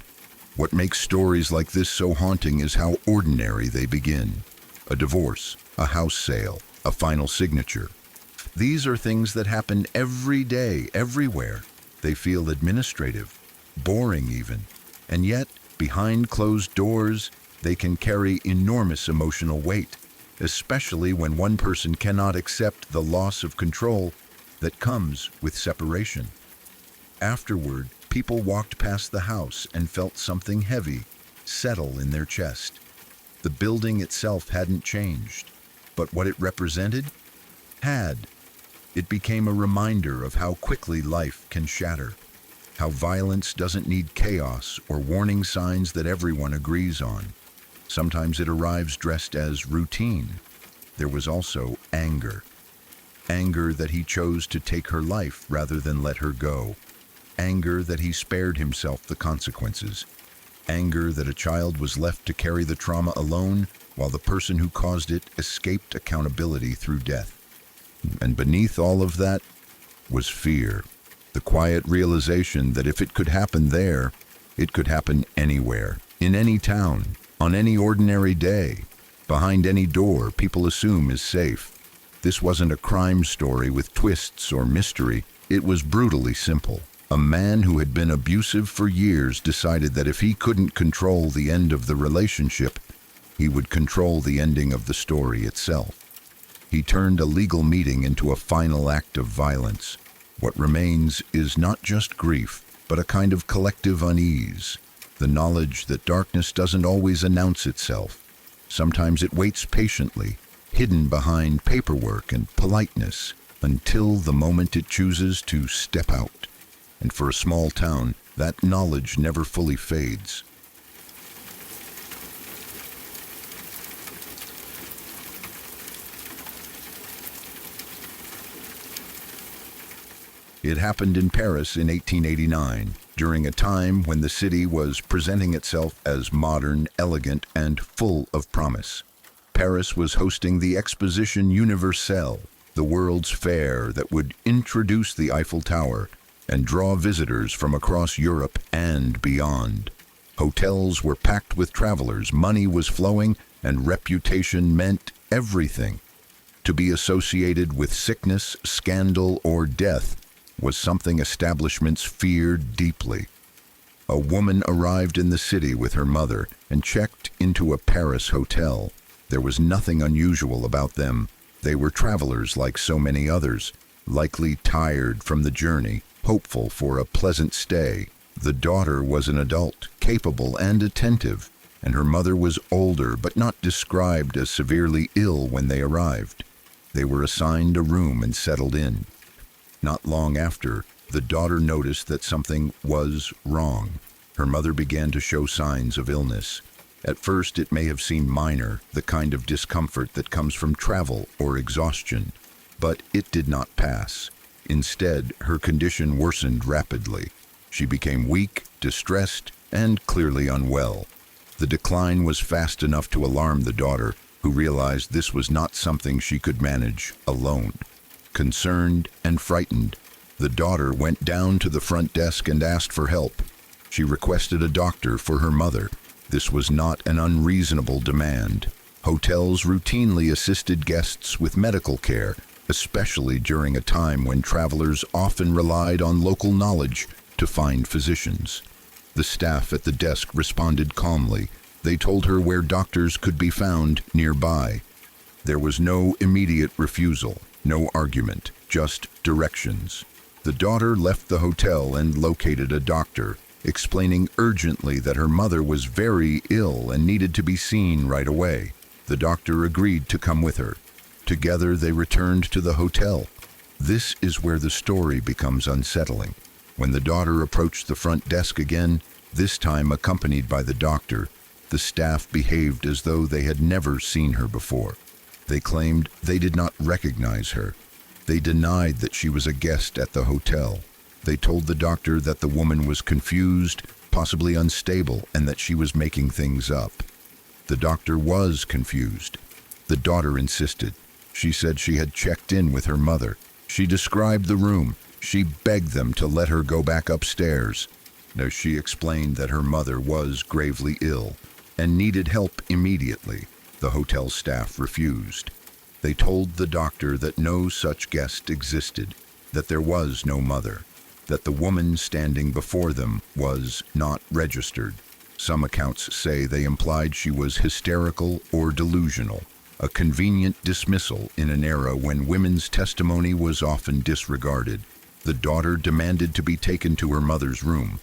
What makes stories like this so haunting is how ordinary they begin. A divorce, a house sale, a final signature. These are things that happen every day, everywhere. They feel administrative, boring even, and yet, behind closed doors, they can carry enormous emotional weight, especially when one person cannot accept the loss of control that comes with separation. Afterward, people walked past the house and felt something heavy settle in their chest. The building itself hadn't changed, but what it represented had. It became a reminder of how quickly life can shatter, how violence doesn't need chaos or warning signs that everyone agrees on. Sometimes it arrives dressed as routine. There was also anger. Anger that he chose to take her life rather than let her go. Anger that he spared himself the consequences. Anger that a child was left to carry the trauma alone while the person who caused it escaped accountability through death. And beneath all of that was fear, the quiet realization that if it could happen there, it could happen anywhere, in any town, on any ordinary day, behind any door people assume is safe. This wasn't a crime story with twists or mystery. It was brutally simple. A man who had been abusive for years decided that if he couldn't control the end of the relationship, he would control the ending of the story itself. He turned a legal meeting into a final act of violence. What remains is not just grief, but a kind of collective unease, the knowledge that darkness doesn't always announce itself. Sometimes it waits patiently, hidden behind paperwork and politeness, until the moment it chooses to step out. And for a small town, that knowledge never fully fades. It happened in Paris in 1889, during a time when the city was presenting itself as modern, elegant, and full of promise. Paris was hosting the Exposition Universelle, the world's fair that would introduce the Eiffel Tower and draw visitors from across Europe and beyond. Hotels were packed with travelers, money was flowing, and reputation meant everything. To be associated with sickness, scandal, or death was something establishments feared deeply. A woman arrived in the city with her mother and checked into a Paris hotel. There was nothing unusual about them. They were travelers like so many others, likely tired from the journey, hopeful for a pleasant stay. The daughter was an adult, capable and attentive, and her mother was older but not described as severely ill when they arrived. They were assigned a room and settled in. Not long after, the daughter noticed that something was wrong. Her mother began to show signs of illness. At first, it may have seemed minor, the kind of discomfort that comes from travel or exhaustion, but it did not pass. Instead, her condition worsened rapidly. She became weak, distressed, and clearly unwell. The decline was fast enough to alarm the daughter, who realized this was not something she could manage alone. Concerned and frightened, the daughter went down to the front desk and asked for help. She requested a doctor for her mother. This was not an unreasonable demand. Hotels routinely assisted guests with medical care, especially during a time when travelers often relied on local knowledge to find physicians. The staff at the desk responded calmly. They told her where doctors could be found nearby. There was no immediate refusal, no argument, just directions. The daughter left the hotel and located a doctor, explaining urgently that her mother was very ill and needed to be seen right away. The doctor agreed to come with her. Together they returned to the hotel. This is where the story becomes unsettling. When the daughter approached the front desk again, this time accompanied by the doctor, the staff behaved as though they had never seen her before. They claimed they did not recognize her. They denied that she was a guest at the hotel. They told the doctor that the woman was confused, possibly unstable, and that she was making things up. The doctor was confused. The daughter insisted. She said she had checked in with her mother. She described the room. She begged them to let her go back upstairs. Now, she explained that her mother was gravely ill and needed help immediately. The hotel staff refused. They told the doctor that no such guest existed, that there was no mother, that the woman standing before them was not registered. Some accounts say they implied she was hysterical or delusional, a convenient dismissal in an era when women's testimony was often disregarded. The daughter demanded to be taken to her mother's room.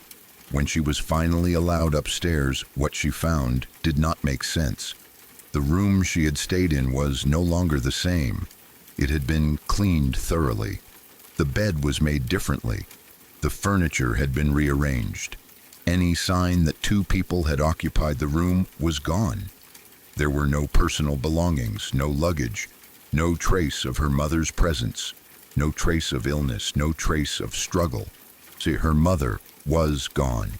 When she was finally allowed upstairs, what she found did not make sense. The room she had stayed in was no longer the same. It had been cleaned thoroughly. The bed was made differently. The furniture had been rearranged. Any sign that two people had occupied the room was gone. There were no personal belongings, no luggage, no trace of her mother's presence, no trace of illness, no trace of struggle. See, her mother was gone.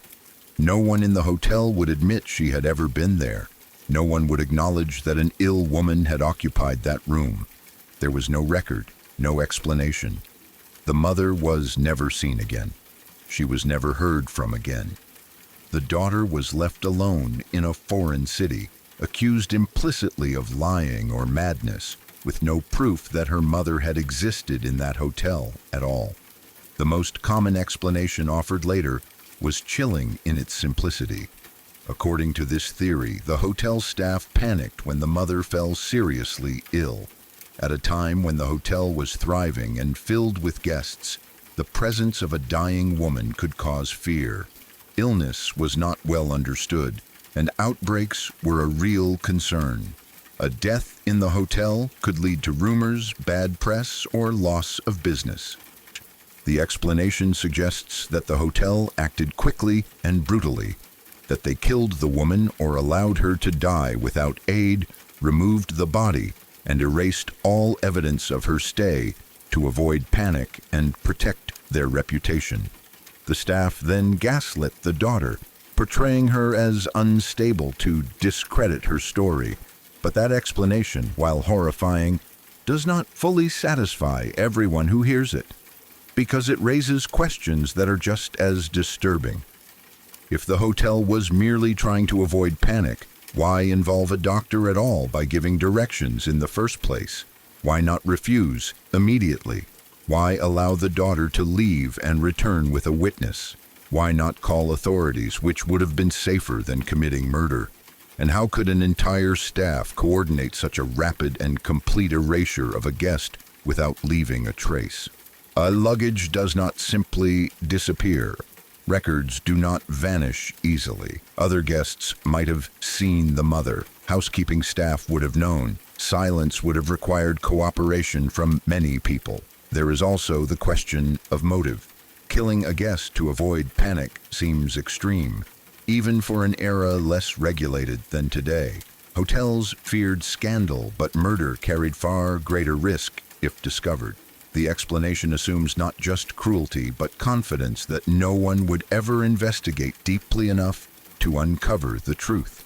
No one in the hotel would admit she had ever been there. No one would acknowledge that an ill woman had occupied that room. There was no record, no explanation. The mother was never seen again. She was never heard from again. The daughter was left alone in a foreign city, accused implicitly of lying or madness, with no proof that her mother had existed in that hotel at all. The most common explanation offered later was chilling in its simplicity. According to this theory, the hotel staff panicked when the mother fell seriously ill. At a time when the hotel was thriving and filled with guests, the presence of a dying woman could cause fear. Illness was not well understood, and outbreaks were a real concern. A death in the hotel could lead to rumors, bad press, or loss of business. The explanation suggests that the hotel acted quickly and brutally, that they killed the woman or allowed her to die without aid, removed the body, and erased all evidence of her stay to avoid panic and protect their reputation. The staff then gaslit the daughter, portraying her as unstable to discredit her story. But that explanation, while horrifying, does not fully satisfy everyone who hears it, because it raises questions that are just as disturbing. If the hotel was merely trying to avoid panic, why involve a doctor at all by giving directions in the first place? Why not refuse immediately? Why allow the daughter to leave and return with a witness? Why not call authorities, which would have been safer than committing murder? And how could an entire staff coordinate such a rapid and complete erasure of a guest without leaving a trace? A luggage does not simply disappear. Records do not vanish easily. Other guests might have seen the mother. Housekeeping staff would have known. Silence would have required cooperation from many people. There is also the question of motive. Killing a guest to avoid panic seems extreme, even for an era less regulated than today. Hotels feared scandal, but murder carried far greater risk if discovered. The explanation assumes not just cruelty, but confidence that no one would ever investigate deeply enough to uncover the truth.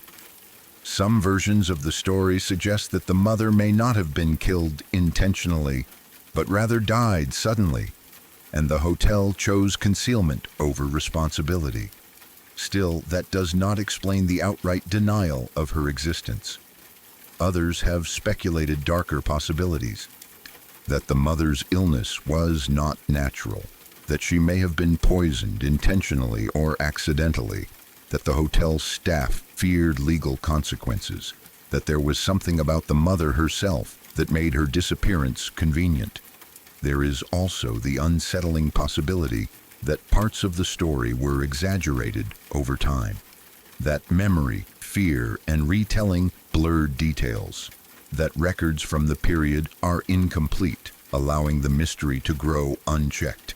Some versions of the story suggest that the mother may not have been killed intentionally, but rather died suddenly, and the hotel chose concealment over responsibility. Still, that does not explain the outright denial of her existence. Others have speculated darker possibilities, that the mother's illness was not natural, that she may have been poisoned intentionally or accidentally, that the hotel staff feared legal consequences, that there was something about the mother herself that made her disappearance convenient. There is also the unsettling possibility that parts of the story were exaggerated over time, that memory, fear, and retelling blurred details, that records from the period are incomplete, allowing the mystery to grow unchecked.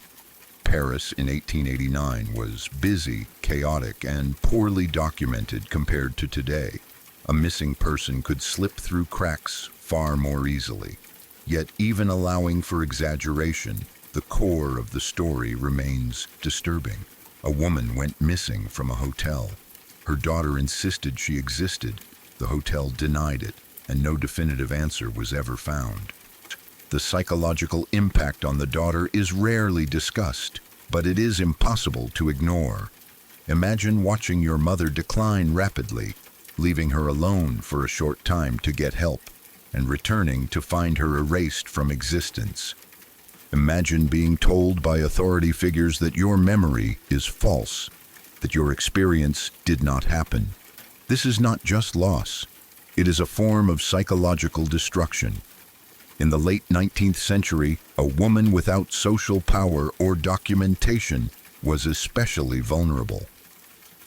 Paris in 1889 was busy, chaotic, and poorly documented compared to today. A missing person could slip through cracks far more easily. Yet even allowing for exaggeration, the core of the story remains disturbing. A woman went missing from a hotel. Her daughter insisted she existed. The hotel denied it, and no definitive answer was ever found. The psychological impact on the daughter is rarely discussed, but it is impossible to ignore. Imagine watching your mother decline rapidly, leaving her alone for a short time to get help, and returning to find her erased from existence. Imagine being told by authority figures that your memory is false, that your experience did not happen. This is not just loss. It is a form of psychological destruction. In the late 19th century, a woman without social power or documentation was especially vulnerable.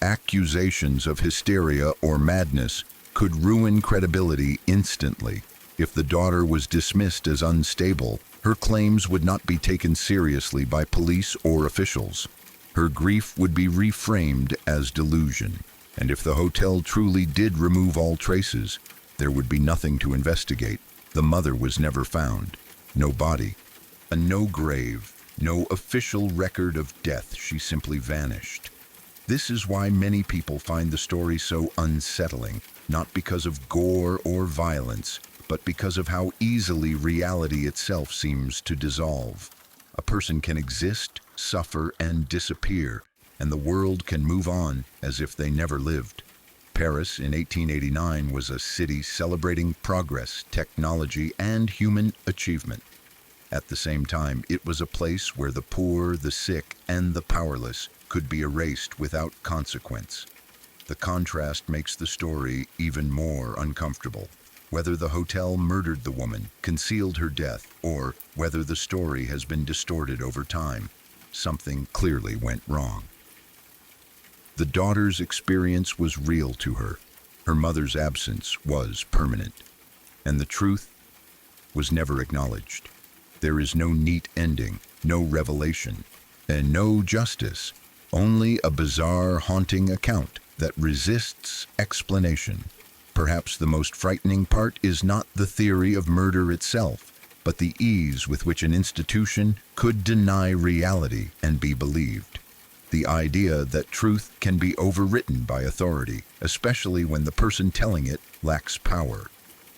Accusations of hysteria or madness could ruin credibility instantly. If the daughter was dismissed as unstable, her claims would not be taken seriously by police or officials. Her grief would be reframed as delusion. And if the hotel truly did remove all traces, there would be nothing to investigate. The mother was never found. No body, and no grave, no official record of death. She simply vanished. This is why many people find the story so unsettling, not because of gore or violence, but because of how easily reality itself seems to dissolve. A person can exist, suffer, and disappear, and the world can move on as if they never lived. Paris in 1889 was a city celebrating progress, technology, and human achievement. At the same time, it was a place where the poor, the sick, and the powerless could be erased without consequence. The contrast makes the story even more uncomfortable. Whether the hotel murdered the woman, concealed her death, or whether the story has been distorted over time, something clearly went wrong. The daughter's experience was real to her. Her mother's absence was permanent, and the truth was never acknowledged. There is no neat ending, no revelation, and no justice, only a bizarre, haunting account that resists explanation. Perhaps the most frightening part is not the theory of murder itself, but the ease with which an institution could deny reality and be believed. The idea that truth can be overwritten by authority, especially when the person telling it lacks power.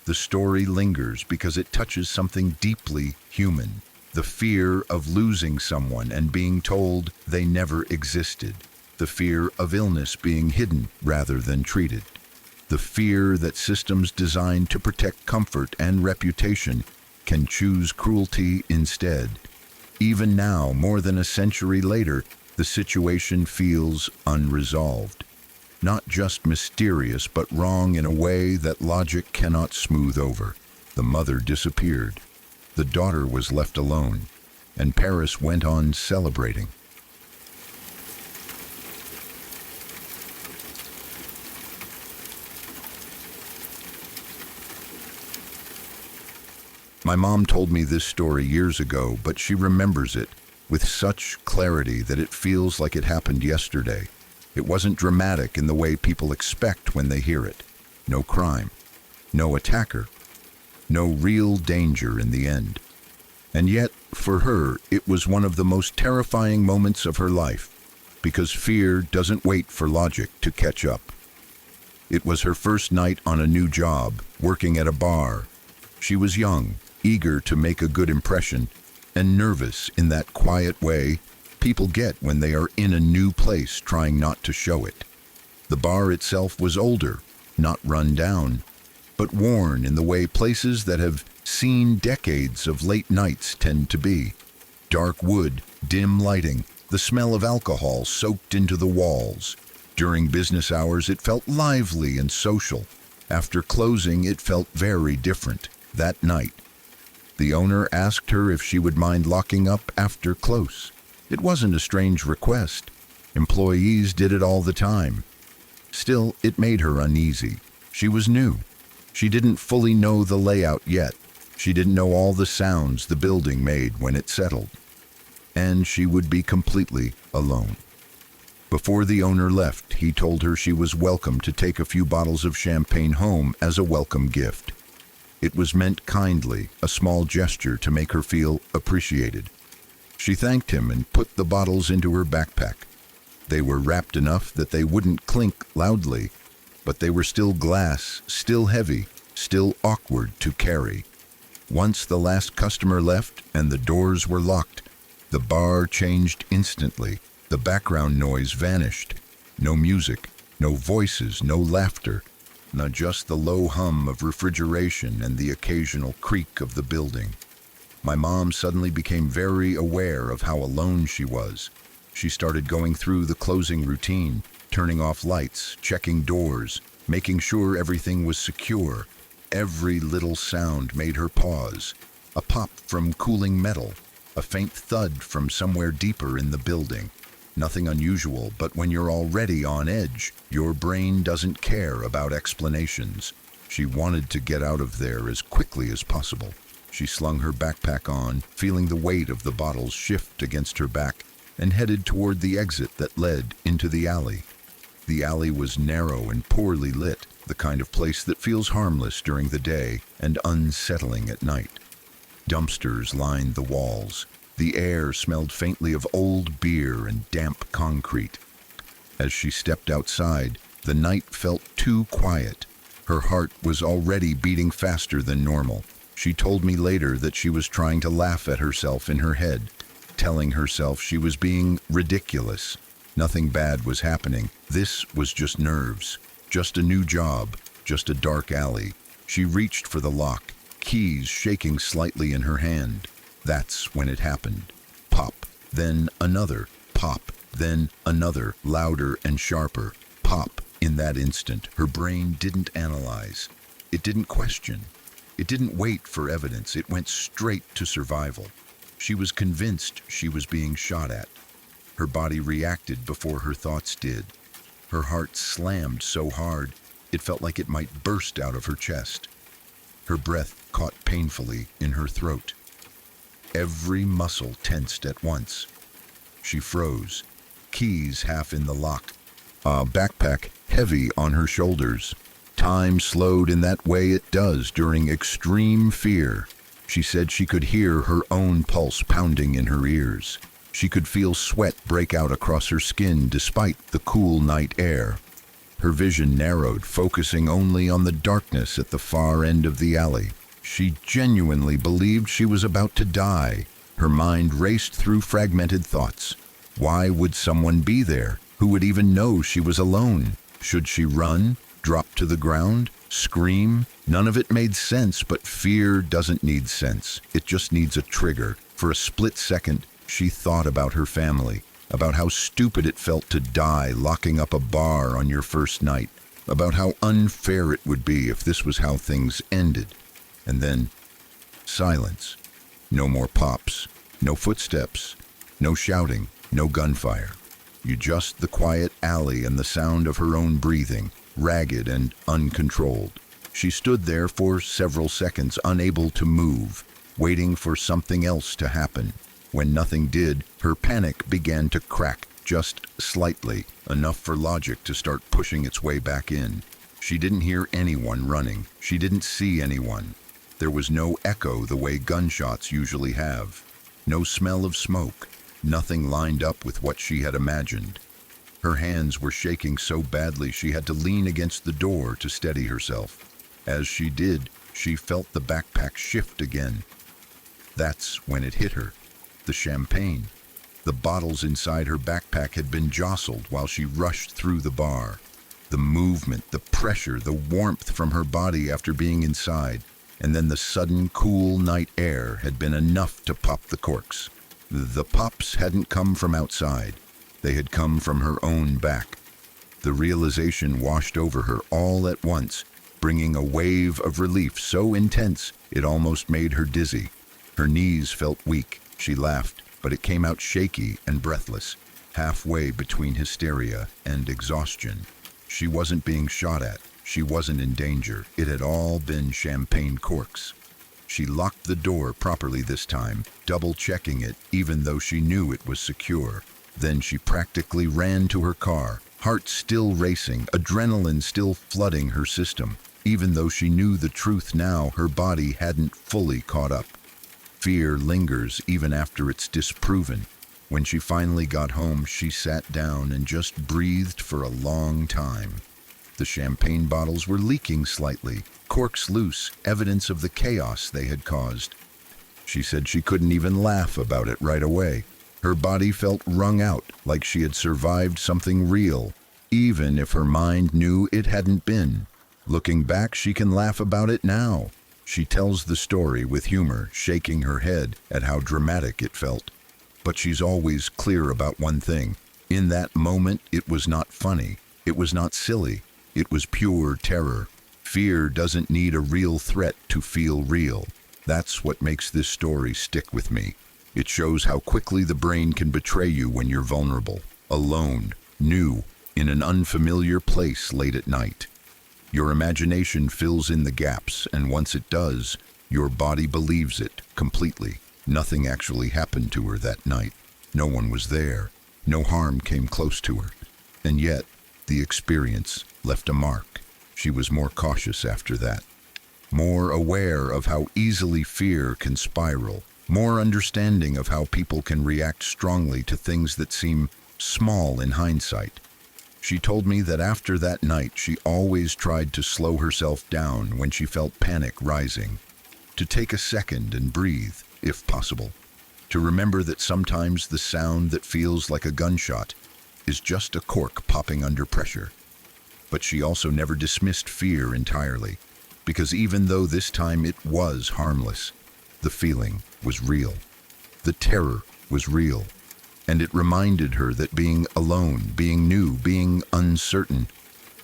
The story lingers because it touches something deeply human, the fear of losing someone and being told they never existed, the fear of illness being hidden rather than treated, the fear that systems designed to protect comfort and reputation can choose cruelty instead. Even now, more than a century later, the situation feels unresolved. Not just mysterious, but wrong in a way that logic cannot smooth over. The mother disappeared. The daughter was left alone, and Paris went on celebrating. My mom told me this story years ago, but she remembers it with such clarity that it feels like it happened yesterday. It wasn't dramatic in the way people expect when they hear it. No crime, no attacker, no real danger in the end. And yet, for her, it was one of the most terrifying moments of her life, because fear doesn't wait for logic to catch up. It was her first night on a new job, working at a bar. She was young, eager to make a good impression, and nervous in that quiet way people get when they are in a new place trying not to show it. The bar itself was older, not run down, but worn in the way places that have seen decades of late nights tend to be. Dark wood, dim lighting, the smell of alcohol soaked into the walls. During business hours, it felt lively and social. After closing, it felt very different. That night, the owner asked her if she would mind locking up after close. It wasn't a strange request. Employees did it all the time. Still, it made her uneasy. She was new. She didn't fully know the layout yet. She didn't know all the sounds the building made when it settled. And she would be completely alone. Before the owner left, he told her she was welcome to take a few bottles of champagne home as a welcome gift. It was meant kindly, a small gesture to make her feel appreciated. She thanked him and put the bottles into her backpack. They were wrapped enough that they wouldn't clink loudly, but they were still glass, still heavy, still awkward to carry. Once the last customer left and the doors were locked, the bar changed instantly. The background noise vanished. No music, no voices, no laughter, not just the low hum of refrigeration and the occasional creak of the building. My mom suddenly became very aware of how alone she was. She started going through the closing routine, turning off lights, checking doors, making sure everything was secure. Every little sound made her pause. A pop from cooling metal, a faint thud from somewhere deeper in the building. Nothing unusual, but when you're already on edge, your brain doesn't care about explanations. She wanted to get out of there as quickly as possible. She slung her backpack on, feeling the weight of the bottles shift against her back, and headed toward the exit that led into the alley. The alley was narrow and poorly lit, the kind of place that feels harmless during the day and unsettling at night. Dumpsters lined the walls. The air smelled faintly of old beer and damp concrete. As she stepped outside, the night felt too quiet. Her heart was already beating faster than normal. She told me later that she was trying to laugh at herself in her head, telling herself she was being ridiculous. Nothing bad was happening. This was just nerves, just a new job, just a dark alley. She reached for the lock, keys shaking slightly in her hand. That's when it happened. Pop, then another. Pop, then another, louder and sharper. Pop. In that instant, her brain didn't analyze. It didn't question. It didn't wait for evidence. It went straight to survival. She was convinced she was being shot at. Her body reacted before her thoughts did. Her heart slammed so hard, it felt like it might burst out of her chest. Her breath caught painfully in her throat. Every muscle tensed at once. She froze, keys half in the lock, a backpack heavy on her shoulders. Time slowed in that way it does during extreme fear. She said she could hear her own pulse pounding in her ears. She could feel sweat break out across her skin despite the cool night air. Her vision narrowed, focusing only on the darkness at the far end of the alley. She genuinely believed she was about to die. Her mind raced through fragmented thoughts. Why would someone be there? Who would even know she was alone? Should she run? Drop to the ground? Scream? None of it made sense, but fear doesn't need sense. It just needs a trigger. For a split second, she thought about her family, about how stupid it felt to die locking up a bar on your first night, about how unfair it would be if this was how things ended. And then, silence. No more pops, no footsteps, no shouting, no gunfire. Just the quiet alley and the sound of her own breathing, ragged and uncontrolled. She stood there for several seconds, unable to move, waiting for something else to happen. When nothing did, her panic began to crack, just slightly, enough for logic to start pushing its way back in. She didn't hear anyone running. She didn't see anyone. There was no echo the way gunshots usually have. No smell of smoke. Nothing lined up with what she had imagined. Her hands were shaking so badly she had to lean against the door to steady herself. As she did, she felt the backpack shift again. That's when it hit her. The champagne. The bottles inside her backpack had been jostled while she rushed through the bar. The movement, the pressure, the warmth from her body after being inside, and then the sudden cool night air had been enough to pop the corks. The pops hadn't come from outside. They had come from her own back. The realization washed over her all at once, bringing a wave of relief so intense it almost made her dizzy. Her knees felt weak. She laughed, but it came out shaky and breathless, halfway between hysteria and exhaustion. She wasn't being shot at. She wasn't in danger. It had all been champagne corks. She locked the door properly this time, double-checking it even though she knew it was secure. Then she practically ran to her car, heart still racing, adrenaline still flooding her system. Even though she knew the truth now, her body hadn't fully caught up. Fear lingers even after it's disproven. When she finally got home, she sat down and just breathed for a long time. The champagne bottles were leaking slightly, corks loose, evidence of the chaos they had caused. She said she couldn't even laugh about it right away. Her body felt wrung out, like she had survived something real, even if her mind knew it hadn't been. Looking back, she can laugh about it now. She tells the story with humor, shaking her head at how dramatic it felt. But she's always clear about one thing. In that moment, it was not funny. It was not silly. It was pure terror. Fear doesn't need a real threat to feel real. That's what makes this story stick with me. It shows how quickly the brain can betray you when you're vulnerable, alone, new, in an unfamiliar place late at night. Your imagination fills in the gaps, and once it does, your body believes it completely. Nothing actually happened to her that night. No one was there. No harm came close to her. And yet, the experience left a mark. She was more cautious after that. More aware of how easily fear can spiral. More understanding of how people can react strongly to things that seem small in hindsight. She told me that after that night, she always tried to slow herself down when she felt panic rising. To take a second and breathe, if possible. To remember that sometimes the sound that feels like a gunshot is just a cork popping under pressure. But she also never dismissed fear entirely, because even though this time it was harmless, the feeling was real. The terror was real. And it reminded her that being alone, being new, being uncertain,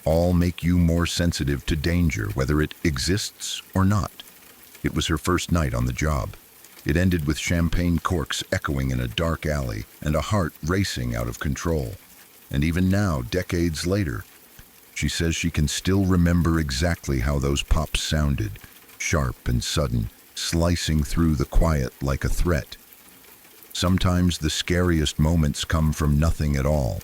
all make you more sensitive to danger, whether it exists or not. It was her first night on the job. It ended with champagne corks echoing in a dark alley and a heart racing out of control. And even now, decades later, she says she can still remember exactly how those pops sounded, sharp and sudden, slicing through the quiet like a threat. Sometimes the scariest moments come from nothing at all.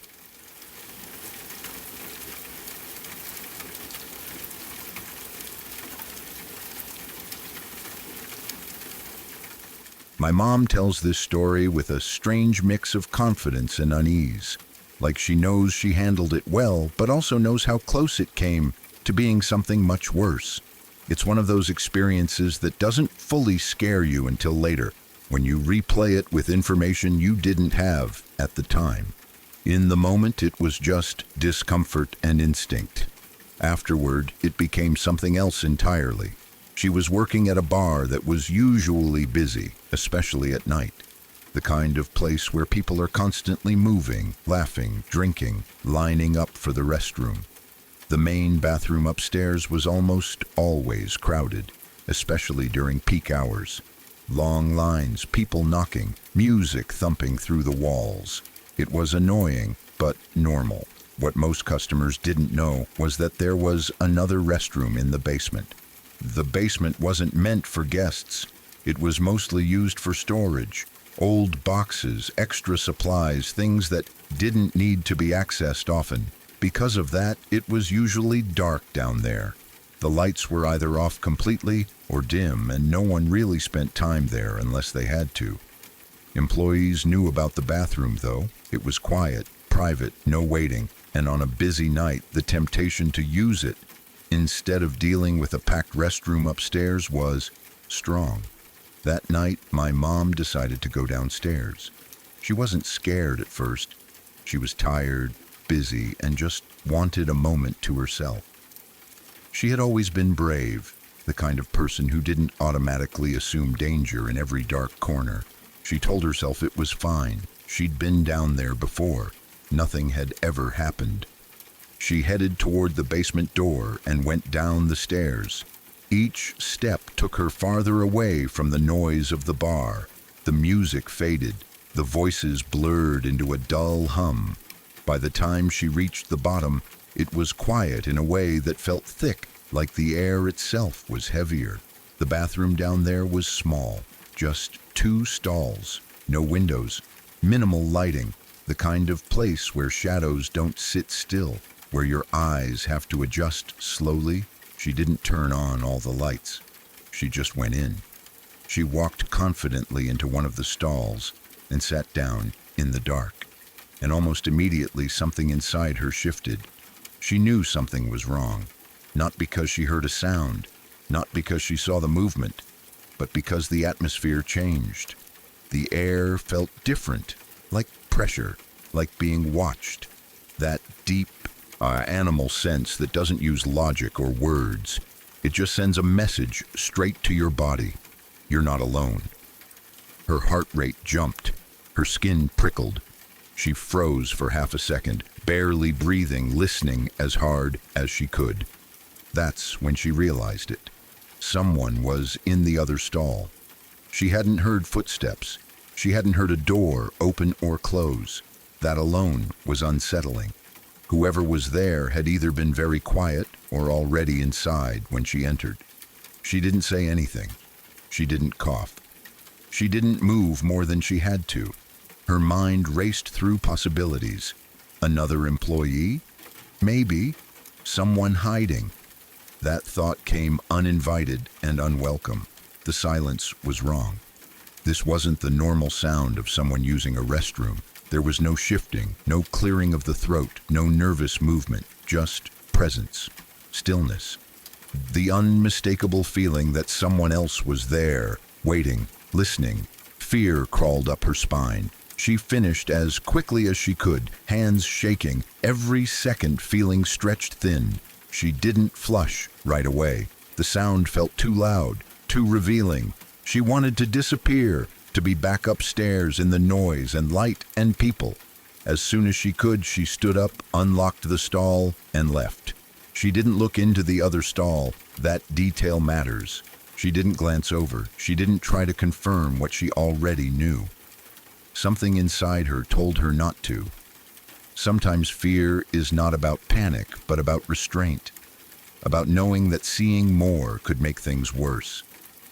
My mom tells this story with a strange mix of confidence and unease, like she knows she handled it well, but also knows how close it came to being something much worse. It's one of those experiences that doesn't fully scare you until later, when you replay it with information you didn't have at the time. In the moment, it was just discomfort and instinct. Afterward, it became something else entirely. She was working at a bar that was usually busy, especially at night. The kind of place where people are constantly moving, laughing, drinking, lining up for the restroom. The main bathroom upstairs was almost always crowded, especially during peak hours. Long lines, people knocking, music thumping through the walls. It was annoying, but normal. What most customers didn't know was that there was another restroom in the basement. The basement wasn't meant for guests. It was mostly used for storage. Old boxes, extra supplies, things that didn't need to be accessed often. Because of that, it was usually dark down there. The lights were either off completely or dim, and no one really spent time there unless they had to. Employees knew about the bathroom, though. It was quiet, private, no waiting, and on a busy night, the temptation to use it instead of dealing with a packed restroom upstairs was strong. That night, my mom decided to go downstairs. She wasn't scared at first. She was tired, busy, and just wanted a moment to herself. She had always been brave, the kind of person who didn't automatically assume danger in every dark corner. She told herself it was fine. She'd been down there before. Nothing had ever happened. She headed toward the basement door and went down the stairs. Each step took her farther away from the noise of the bar. The music faded. The voices blurred into a dull hum. By the time she reached the bottom, it was quiet in a way that felt thick, like the air itself was heavier. The bathroom down there was small, just 2 stalls, no windows, minimal lighting, the kind of place where shadows don't sit still, where your eyes have to adjust slowly. She didn't turn on all the lights. She just went in. She walked confidently into one of the stalls and sat down in the dark. And almost immediately something inside her shifted. She knew something was wrong, not because she heard a sound, not because she saw the movement, but because the atmosphere changed. The air felt different, like pressure, like being watched. That deep, animal sense that doesn't use logic or words. It just sends a message straight to your body. You're not alone. Her heart rate jumped. Her skin prickled. She froze for half a second, barely breathing, listening as hard as she could. That's when she realized it. Someone was in the other stall. She hadn't heard footsteps. She hadn't heard a door open or close. That alone was unsettling. Whoever was there had either been very quiet or already inside when she entered. She didn't say anything. She didn't cough. She didn't move more than she had to. Her mind raced through possibilities. Another employee? Maybe. Someone hiding. That thought came uninvited and unwelcome. The silence was wrong. This wasn't the normal sound of someone using a restroom. There was no shifting, no clearing of the throat, no nervous movement, just presence, stillness. The unmistakable feeling that someone else was there, waiting, listening. Fear crawled up her spine. She finished as quickly as she could, hands shaking, every second feeling stretched thin. She didn't flush right away. The sound felt too loud, too revealing. She wanted to disappear, to be back upstairs in the noise and light and people. As soon as she could, she stood up, unlocked the stall, and left. She didn't look into the other stall. That detail matters. She didn't glance over. She didn't try to confirm what she already knew. Something inside her told her not to. Sometimes fear is not about panic, but about restraint, about knowing that seeing more could make things worse.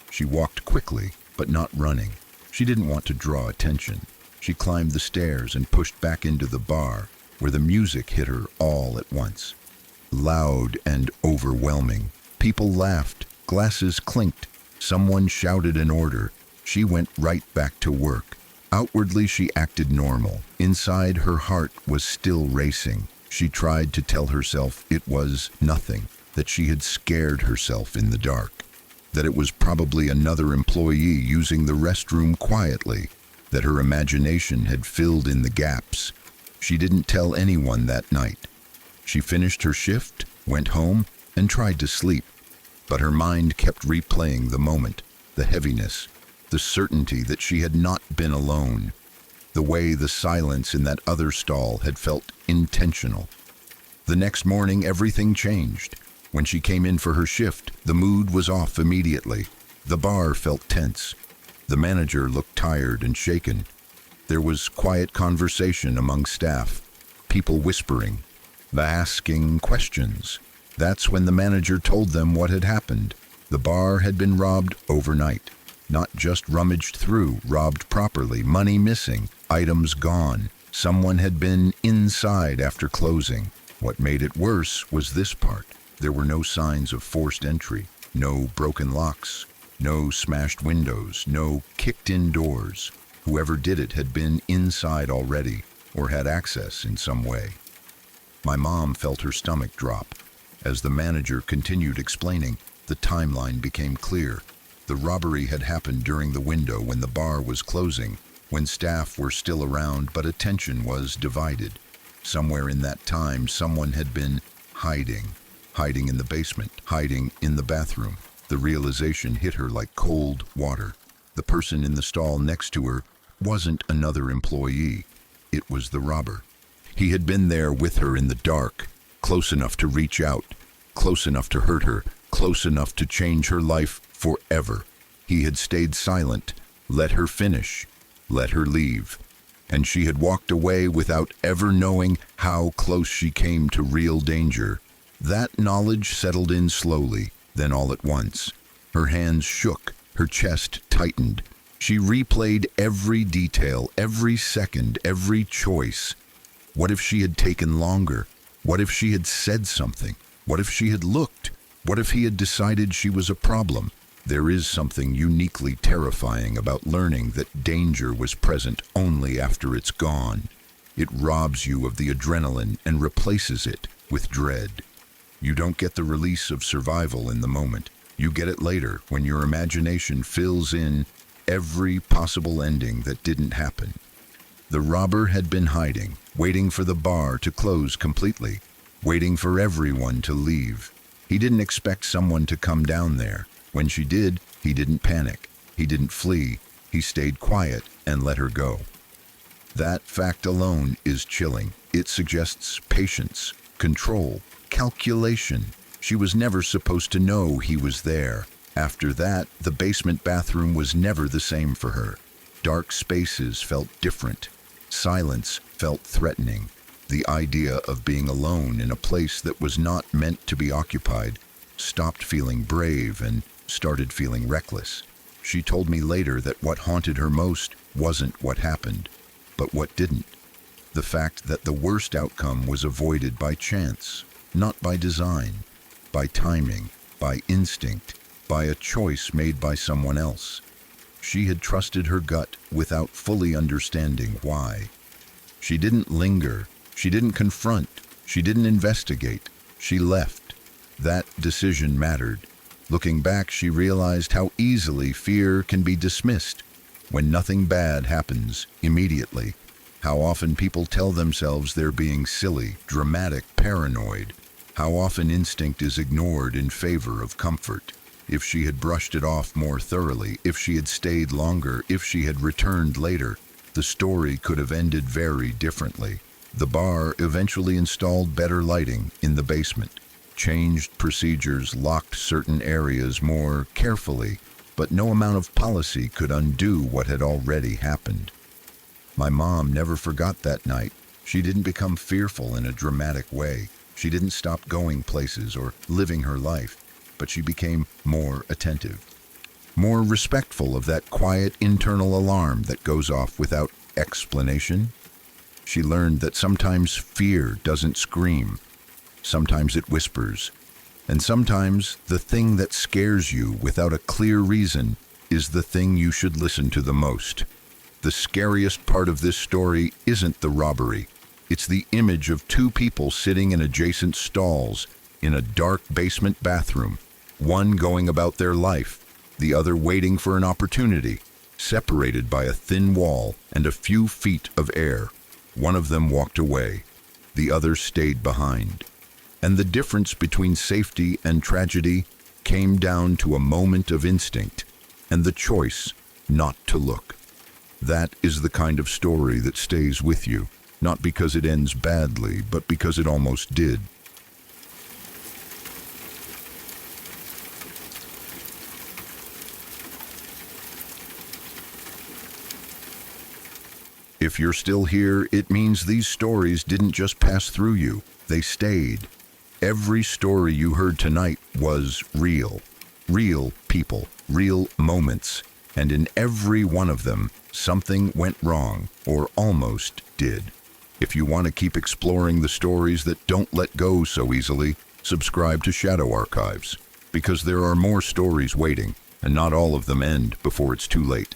She walked quickly, but not running. She didn't want to draw attention. She climbed the stairs and pushed back into the bar, where the music hit her all at once. Loud and overwhelming. People laughed, glasses clinked, someone shouted an order. She went right back to work. Outwardly, she acted normal. Inside, her heart was still racing. She tried to tell herself it was nothing, that she had scared herself in the dark, that it was probably another employee using the restroom quietly, that her imagination had filled in the gaps. She didn't tell anyone that night. She finished her shift, went home, and tried to sleep, but her mind kept replaying the moment, the heaviness, the certainty that she had not been alone, the way the silence in that other stall had felt intentional. The next morning, everything changed. When she came in for her shift, the mood was off immediately. The bar felt tense. The manager looked tired and shaken. There was quiet conversation among staff, people whispering, asking questions. That's when the manager told them what had happened. The bar had been robbed overnight. Not just rummaged through, robbed properly, money missing, items gone. Someone had been inside after closing. What made it worse was this part. There were no signs of forced entry, no broken locks, no smashed windows, no kicked-in doors. Whoever did it had been inside already, or had access in some way. My mom felt her stomach drop. As the manager continued explaining, the timeline became clear. The robbery had happened during the window when the bar was closing, when staff were still around but attention was divided. Somewhere in that time, someone had been hiding in the basement, hiding in the bathroom. The realization hit her like cold water. The person in the stall next to her wasn't another employee. It was the robber. He had been there with her in the dark, close enough to reach out, close enough to hurt her, close enough to change her life forever. He had stayed silent, let her finish, let her leave. And she had walked away without ever knowing how close she came to real danger. That knowledge settled in slowly, then all at once. Her hands shook, her chest tightened. She replayed every detail, every second, every choice. What if she had taken longer? What if she had said something? What if she had looked? What if he had decided she was a problem? There is something uniquely terrifying about learning that danger was present only after it's gone. It robs you of the adrenaline and replaces it with dread. You don't get the release of survival in the moment. You get it later when your imagination fills in every possible ending that didn't happen. The robber had been hiding, waiting for the bar to close completely, waiting for everyone to leave. He didn't expect someone to come down there. When she did, he didn't panic. He didn't flee. He stayed quiet and let her go. That fact alone is chilling. It suggests patience, control, calculation. She was never supposed to know he was there. After that, the basement bathroom was never the same for her. Dark spaces felt different. Silence felt threatening. The idea of being alone in a place that was not meant to be occupied stopped feeling brave and started feeling reckless. She told me later that what haunted her most wasn't what happened, but what didn't. The fact that the worst outcome was avoided by chance, not by design, by timing, by instinct, by a choice made by someone else. She had trusted her gut without fully understanding why. She didn't linger, she didn't confront, she didn't investigate, she left. That decision mattered. Looking back, she realized how easily fear can be dismissed when nothing bad happens immediately. How often people tell themselves they're being silly, dramatic, paranoid. How often instinct is ignored in favor of comfort. If she had brushed it off more thoroughly, if she had stayed longer, if she had returned later, the story could have ended very differently. The bar eventually installed better lighting in the basement, changed procedures, locked certain areas more carefully, but no amount of policy could undo what had already happened. My mom never forgot that night. She didn't become fearful in a dramatic way. She didn't stop going places or living her life, but she became more attentive, more respectful of that quiet internal alarm that goes off without explanation. She learned that sometimes fear doesn't scream, sometimes it whispers, and sometimes the thing that scares you without a clear reason is the thing you should listen to the most. The scariest part of this story isn't the robbery. It's the image of two people sitting in adjacent stalls in a dark basement bathroom, one going about their life, the other waiting for an opportunity, separated by a thin wall and a few feet of air. One of them walked away, the other stayed behind. And the difference between safety and tragedy came down to a moment of instinct and the choice not to look. That is the kind of story that stays with you, not because it ends badly, but because it almost did. If you're still here, it means these stories didn't just pass through you, they stayed. Every story you heard tonight was real. Real people, real moments, and in every one of them, something went wrong, or almost did. If you want to keep exploring the stories that don't let go so easily, subscribe to Shadow Archives, because there are more stories waiting, and not all of them end before it's too late.